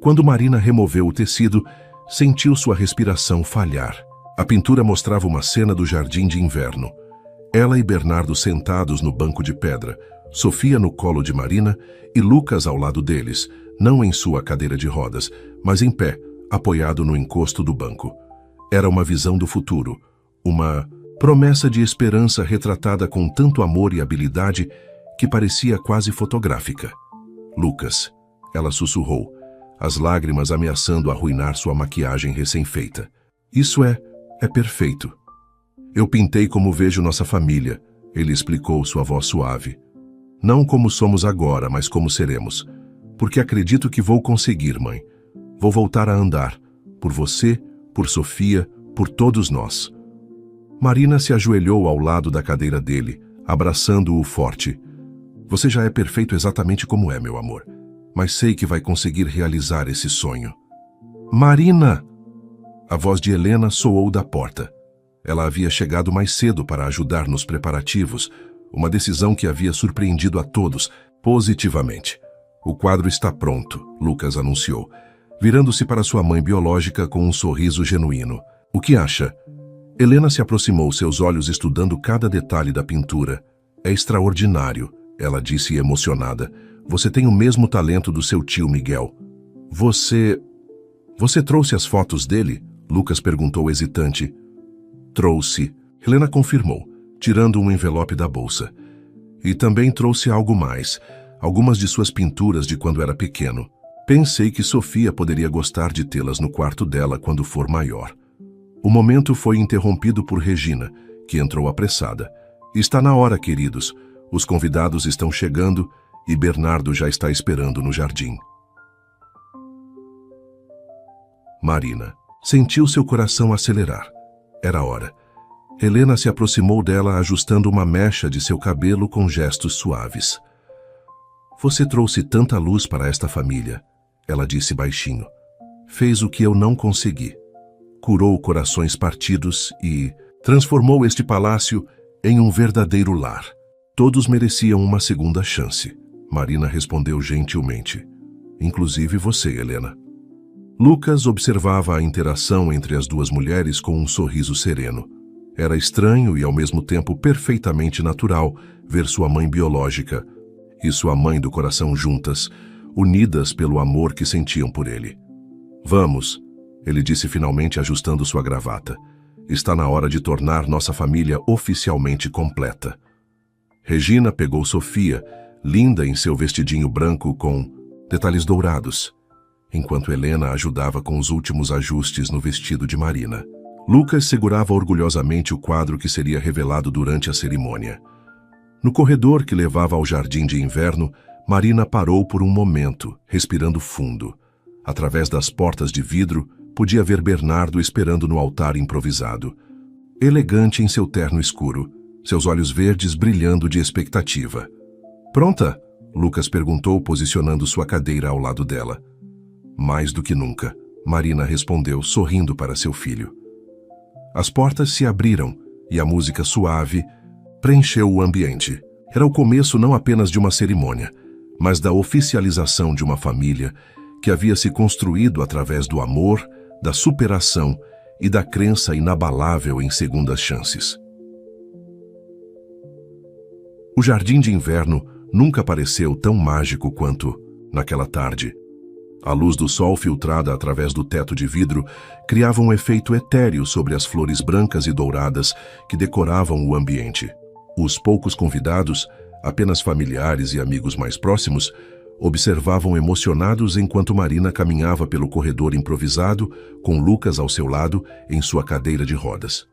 Quando Marina removeu o tecido, sentiu sua respiração falhar. A pintura mostrava uma cena do jardim de inverno. Ela e Bernardo sentados no banco de pedra, Sofia no colo de Marina e Lucas ao lado deles, não em sua cadeira de rodas, mas em pé, apoiado no encosto do banco. Era uma visão do futuro, uma promessa de esperança retratada com tanto amor e habilidade que parecia quase fotográfica. Lucas, ela sussurrou, as lágrimas ameaçando arruinar sua maquiagem recém-feita. Isso é perfeito. Eu pintei como vejo nossa família, ele explicou, sua voz suave. Não como somos agora, mas como seremos. Porque acredito que vou conseguir, mãe. Vou voltar a andar. Por você, por Sofia, por todos nós. Marina se ajoelhou ao lado da cadeira dele, abraçando-o forte. Você já é perfeito exatamente como é, meu amor. Mas sei que vai conseguir realizar esse sonho. Marina! A voz de Helena soou da porta. Ela havia chegado mais cedo para ajudar nos preparativos, uma decisão que havia surpreendido a todos, positivamente. O quadro está pronto, Lucas anunciou, virando-se para sua mãe biológica com um sorriso genuíno. O que acha? Helena se aproximou, seus olhos estudando cada detalhe da pintura. É extraordinário, ela disse emocionada. Você tem o mesmo talento do seu tio Miguel. Você trouxe as fotos dele? Lucas perguntou hesitante. Trouxe, Helena confirmou, tirando um envelope da bolsa. E também trouxe algo mais, algumas de suas pinturas de quando era pequeno. Pensei que Sofia poderia gostar de tê-las no quarto dela quando for maior. O momento foi interrompido por Regina, que entrou apressada. Está na hora, queridos. Os convidados estão chegando e Bernardo já está esperando no jardim. Marina sentiu seu coração acelerar. Era a hora. Helena se aproximou dela, ajustando uma mecha de seu cabelo com gestos suaves. Você trouxe tanta luz para esta família, ela disse baixinho. Fez o que eu não consegui. Curou corações partidos e Transformou este palácio em um verdadeiro lar. Todos mereciam uma segunda chance. Marina respondeu gentilmente. Inclusive você, Helena. Lucas observava a interação entre as duas mulheres com um sorriso sereno. Era estranho e, ao mesmo tempo, perfeitamente natural ver sua mãe biológica e sua mãe do coração juntas, unidas pelo amor que sentiam por ele. Vamos, ele disse finalmente ajustando sua gravata. Está na hora de tornar nossa família oficialmente completa. Regina pegou Sofia, linda em seu vestidinho branco com detalhes dourados, enquanto Helena ajudava com os últimos ajustes no vestido de Marina. Lucas segurava orgulhosamente o quadro que seria revelado durante a cerimônia. No corredor que levava ao jardim de inverno, Marina parou por um momento, respirando fundo. Através das portas de vidro, podia ver Bernardo esperando no altar improvisado. Elegante em seu terno escuro, seus olhos verdes brilhando de expectativa. Pronta? Lucas perguntou, posicionando sua cadeira ao lado dela. Mais do que nunca, Marina respondeu, sorrindo para seu filho. As portas se abriram e a música suave preencheu o ambiente. Era o começo não apenas de uma cerimônia, mas da oficialização de uma família que havia se construído através do amor, da superação e da crença inabalável em segundas chances. O jardim de inverno nunca pareceu tão mágico quanto naquela tarde. A luz do sol filtrada através do teto de vidro criava um efeito etéreo sobre as flores brancas e douradas que decoravam o ambiente. Os poucos convidados, apenas familiares e amigos mais próximos, observavam emocionados enquanto Marina caminhava pelo corredor improvisado, com Lucas ao seu lado, em sua cadeira de rodas.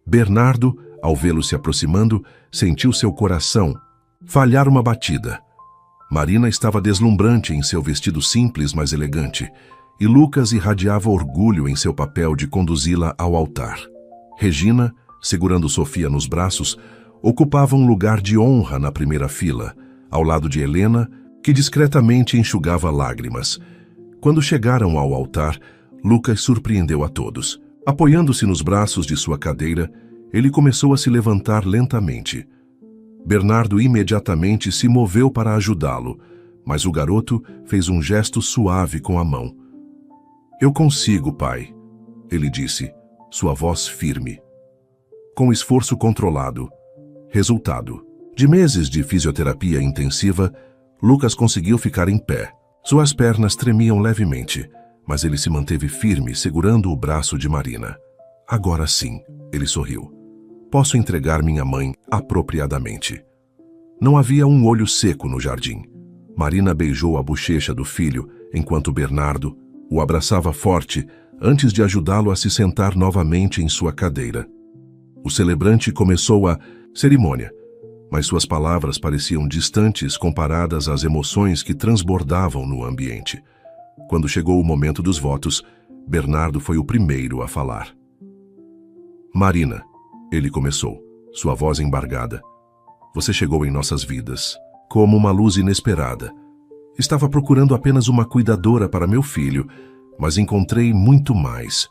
Bernardo, ao vê-lo se aproximando, sentiu seu coração falhar uma batida. Marina estava deslumbrante em seu vestido simples, mas elegante, e Lucas irradiava orgulho em seu papel de conduzi-la ao altar. Regina, segurando Sofia nos braços, ocupava um lugar de honra na primeira fila, ao lado de Helena, que discretamente enxugava lágrimas. Quando chegaram ao altar, Lucas surpreendeu a todos. Apoiando-se nos braços de sua cadeira, ele começou a se levantar lentamente. Bernardo imediatamente se moveu para ajudá-lo, mas o garoto fez um gesto suave com a mão. Eu consigo, pai, ele disse, sua voz firme. Com esforço controlado. Resultado. De meses de fisioterapia intensiva, Lucas conseguiu ficar em pé. Suas pernas tremiam levemente, mas ele se manteve firme, segurando o braço de Marina. Agora sim, ele sorriu. Posso entregar minha mãe apropriadamente. Não havia um olho seco no jardim. Marina beijou a bochecha do filho, enquanto Bernardo o abraçava forte antes de ajudá-lo a se sentar novamente em sua cadeira. O celebrante começou a cerimônia, mas suas palavras pareciam distantes comparadas às emoções que transbordavam no ambiente. Quando chegou o momento dos votos, Bernardo foi o primeiro a falar. Marina, ele começou, sua voz embargada. Você chegou em nossas vidas, como uma luz inesperada. Estava procurando apenas uma cuidadora para meu filho, mas encontrei muito mais.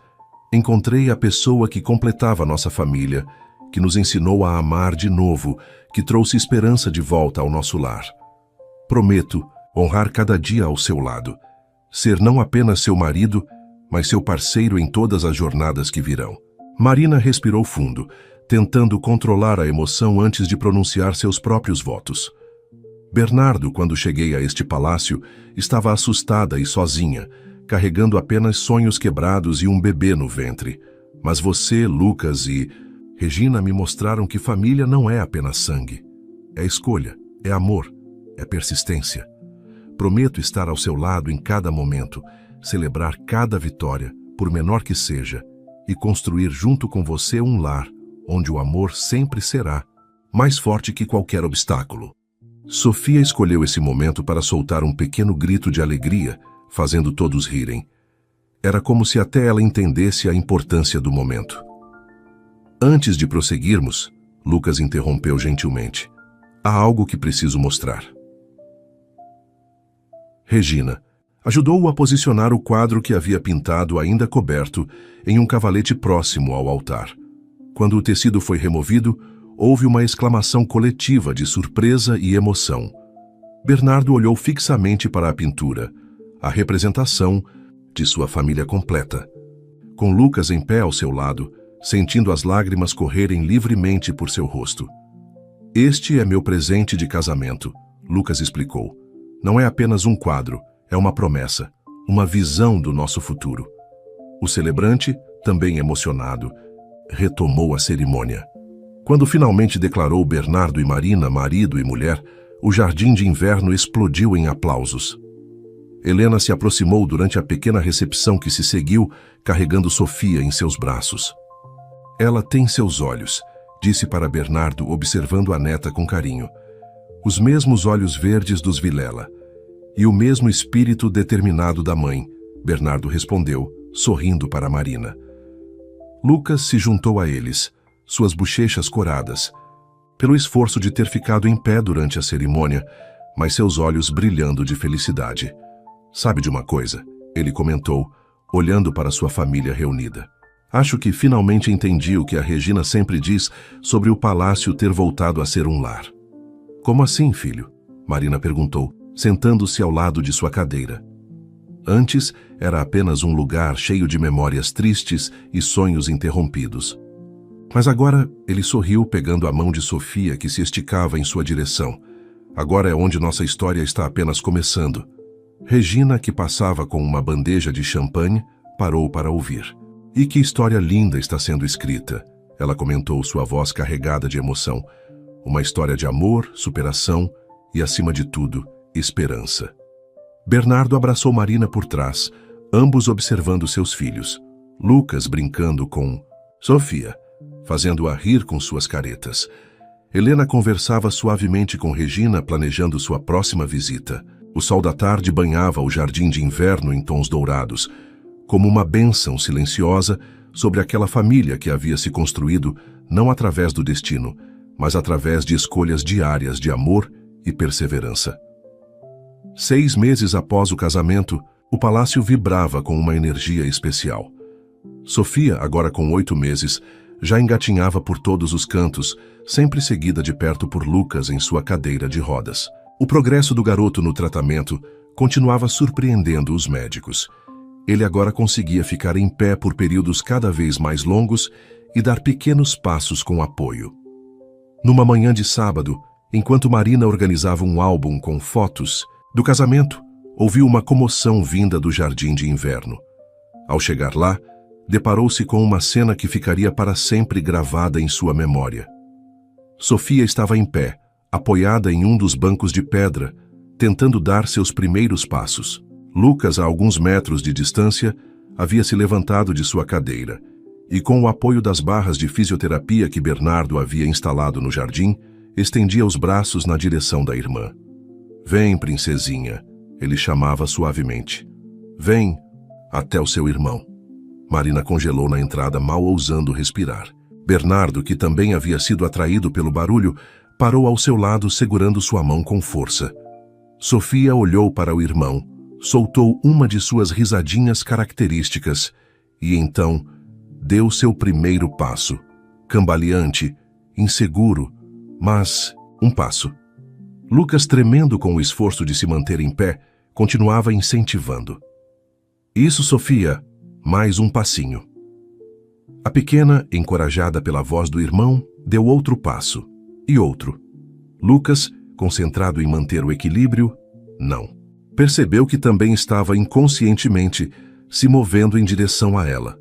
Encontrei a pessoa que completava nossa família, que nos ensinou a amar de novo, que trouxe esperança de volta ao nosso lar. Prometo honrar cada dia ao seu lado, ser não apenas seu marido, mas seu parceiro em todas as jornadas que virão. Marina respirou fundo, tentando controlar a emoção antes de pronunciar seus próprios votos. Bernardo, quando cheguei a este palácio, estava assustada e sozinha, carregando apenas sonhos quebrados e um bebê no ventre. Mas você, Lucas e Regina me mostraram que família não é apenas sangue. É escolha, é amor, é persistência. Prometo estar ao seu lado em cada momento, celebrar cada vitória, por menor que seja, e construir junto com você um lar onde o amor sempre será mais forte que qualquer obstáculo. Sofia escolheu esse momento para soltar um pequeno grito de alegria, fazendo todos rirem. Era como se até ela entendesse a importância do momento. Antes de prosseguirmos, Lucas interrompeu gentilmente. Há algo que preciso mostrar. Regina ajudou-o a posicionar o quadro que havia pintado ainda coberto em um cavalete próximo ao altar. Quando o tecido foi removido, houve uma exclamação coletiva de surpresa e emoção. Bernardo olhou fixamente para a pintura, a representação de sua família completa. Com Lucas em pé ao seu lado, sentindo as lágrimas correrem livremente por seu rosto. "Este é meu presente de casamento", Lucas explicou. "Não é apenas um quadro, é uma promessa, uma visão do nosso futuro." O celebrante, também emocionado, retomou a cerimônia. Quando finalmente declarou Bernardo e Marina marido e mulher, o jardim de inverno explodiu em aplausos. Helena se aproximou durante a pequena recepção que se seguiu, carregando Sofia em seus braços. "Ela tem seus olhos", disse para Bernardo, observando a neta com carinho. "Os mesmos olhos verdes dos Vilela. E o mesmo espírito determinado da mãe", Bernardo respondeu, sorrindo para Marina. Lucas se juntou a eles, suas bochechas coradas, pelo esforço de ter ficado em pé durante a cerimônia, mas seus olhos brilhando de felicidade. "Sabe de uma coisa?", ele comentou, olhando para sua família reunida. "Acho que finalmente entendi o que a Regina sempre diz sobre o palácio ter voltado a ser um lar." "Como assim, filho?", Marina perguntou, sentando-se ao lado de sua cadeira. Antes, era apenas um lugar cheio de memórias tristes e sonhos interrompidos. Mas agora, ele sorriu pegando a mão de Sofia que se esticava em sua direção. "Agora é onde nossa história está apenas começando." Regina, que passava com uma bandeja de champanhe, parou para ouvir. "E que história linda está sendo escrita", ela comentou, sua voz carregada de emoção. "Uma história de amor, superação e, acima de tudo, esperança." Bernardo abraçou Marina por trás, ambos observando seus filhos. Lucas brincando com Sofia, fazendo-a rir com suas caretas. Helena conversava suavemente com Regina, planejando sua próxima visita. O sol da tarde banhava o jardim de inverno em tons dourados, como uma bênção silenciosa sobre aquela família que havia se construído não através do destino, mas através de escolhas diárias de amor e perseverança. 6 meses após o casamento, o palácio vibrava com uma energia especial. Sofia, agora com 8 meses, já engatinhava por todos os cantos, sempre seguida de perto por Lucas em sua cadeira de rodas. O progresso do garoto no tratamento continuava surpreendendo os médicos. Ele agora conseguia ficar em pé por períodos cada vez mais longos e dar pequenos passos com apoio. Numa manhã de sábado, enquanto Marina organizava um álbum com fotos do casamento, ouviu uma comoção vinda do jardim de inverno. Ao chegar lá, deparou-se com uma cena que ficaria para sempre gravada em sua memória. Sofia estava em pé, apoiada em um dos bancos de pedra, tentando dar seus primeiros passos. Lucas, a alguns metros de distância, havia se levantado de sua cadeira e, com o apoio das barras de fisioterapia que Bernardo havia instalado no jardim, estendia os braços na direção da irmã. "Vem, princesinha", ele chamava suavemente. "Vem até o seu irmão." Marina congelou na entrada, mal ousando respirar. Bernardo, que também havia sido atraído pelo barulho, parou ao seu lado segurando sua mão com força. Sofia olhou para o irmão, soltou uma de suas risadinhas características e então deu seu primeiro passo, cambaleante, inseguro, mas um passo. Lucas, tremendo com o esforço de se manter em pé, continuava incentivando. "Isso, Sofia, mais um passinho." A pequena, encorajada pela voz do irmão, deu outro passo, e outro. Lucas, concentrado em manter o equilíbrio, não. Percebeu que também estava inconscientemente se movendo em direção a ela.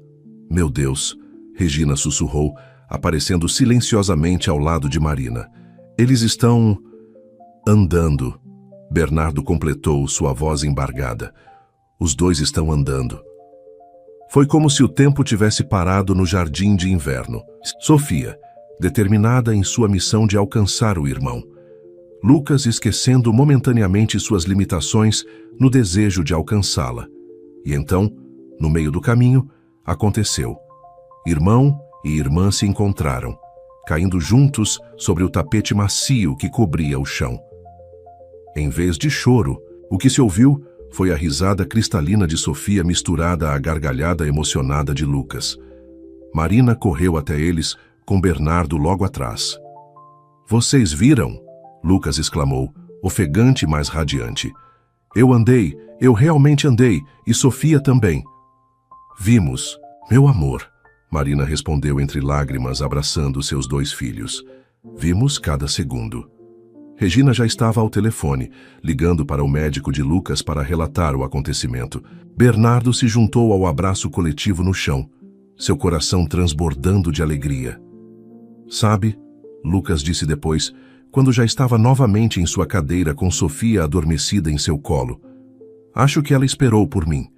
"Meu Deus", Regina sussurrou, aparecendo silenciosamente ao lado de Marina. "Eles estão andando", Bernardo completou, sua voz embargada. "Os dois estão andando." Foi como se o tempo tivesse parado no jardim de inverno. Sofia, determinada em sua missão de alcançar o irmão. Lucas, esquecendo momentaneamente suas limitações no desejo de alcançá-la. E então, no meio do caminho, aconteceu. Irmão e irmã se encontraram, caindo juntos sobre o tapete macio que cobria o chão. Em vez de choro, o que se ouviu foi a risada cristalina de Sofia misturada à gargalhada emocionada de Lucas. Marina correu até eles com Bernardo logo atrás. Vocês viram? Lucas exclamou, ofegante mais radiante. Eu realmente andei, e Sofia também. Vimos, meu amor, Marina respondeu entre lágrimas, abraçando seus 2 filhos. Vimos cada segundo. Regina já estava ao telefone, ligando para o médico de Lucas para relatar o acontecimento. Bernardo se juntou ao abraço coletivo no chão, seu coração transbordando de alegria. Sabe, Lucas disse depois, quando já estava novamente em sua cadeira com Sofia adormecida em seu colo. Acho que ela esperou por mim,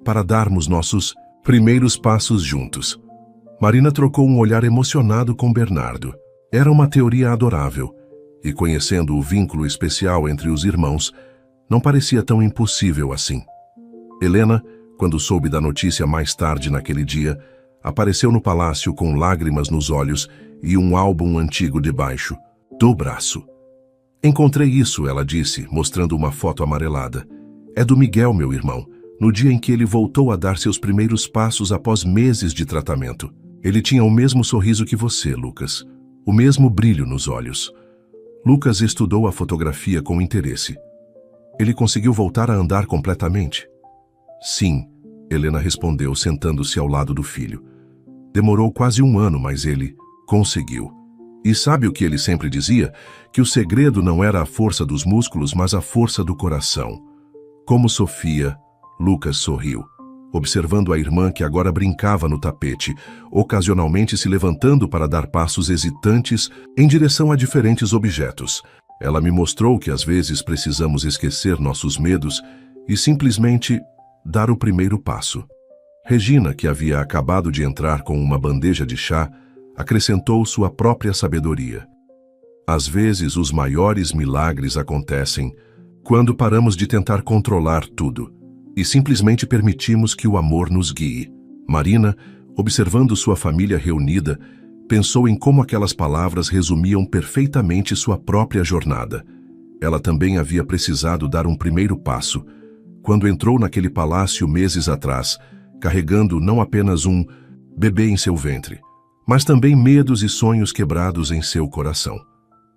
para darmos nossos primeiros passos juntos. Marina trocou um olhar emocionado com Bernardo. Era uma teoria adorável, e conhecendo o vínculo especial entre os irmãos, não parecia tão impossível assim. Helena, quando soube da notícia mais tarde naquele dia, apareceu no palácio com lágrimas nos olhos e um álbum antigo debaixo do braço. Encontrei isso, ela disse, mostrando uma foto amarelada. É do Miguel, meu irmão, no dia em que ele voltou a dar seus primeiros passos após meses de tratamento. Ele tinha o mesmo sorriso que você, Lucas, o mesmo brilho nos olhos. Lucas estudou a fotografia com interesse. Ele conseguiu voltar a andar completamente? Sim, Helena respondeu, sentando-se ao lado do filho. Demorou quase 1 ano, mas ele conseguiu. E sabe o que ele sempre dizia? Que o segredo não era a força dos músculos, mas a força do coração. Como Sofia, Lucas sorriu, observando a irmã que agora brincava no tapete, ocasionalmente se levantando para dar passos hesitantes em direção a diferentes objetos. Ela me mostrou que às vezes precisamos esquecer nossos medos e simplesmente dar o primeiro passo. Regina, que havia acabado de entrar com uma bandeja de chá, acrescentou sua própria sabedoria. Às vezes, os maiores milagres acontecem quando paramos de tentar controlar tudo e simplesmente permitimos que o amor nos guie. Marina, observando sua família reunida, pensou em como aquelas palavras resumiam perfeitamente sua própria jornada. Ela também havia precisado dar um primeiro passo, quando entrou naquele palácio meses atrás, carregando não apenas um bebê em seu ventre, mas também medos e sonhos quebrados em seu coração.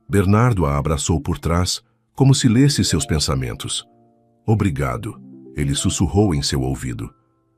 Bernardo a abraçou por trás, como se lesse seus pensamentos. Obrigado, ele sussurrou em seu ouvido.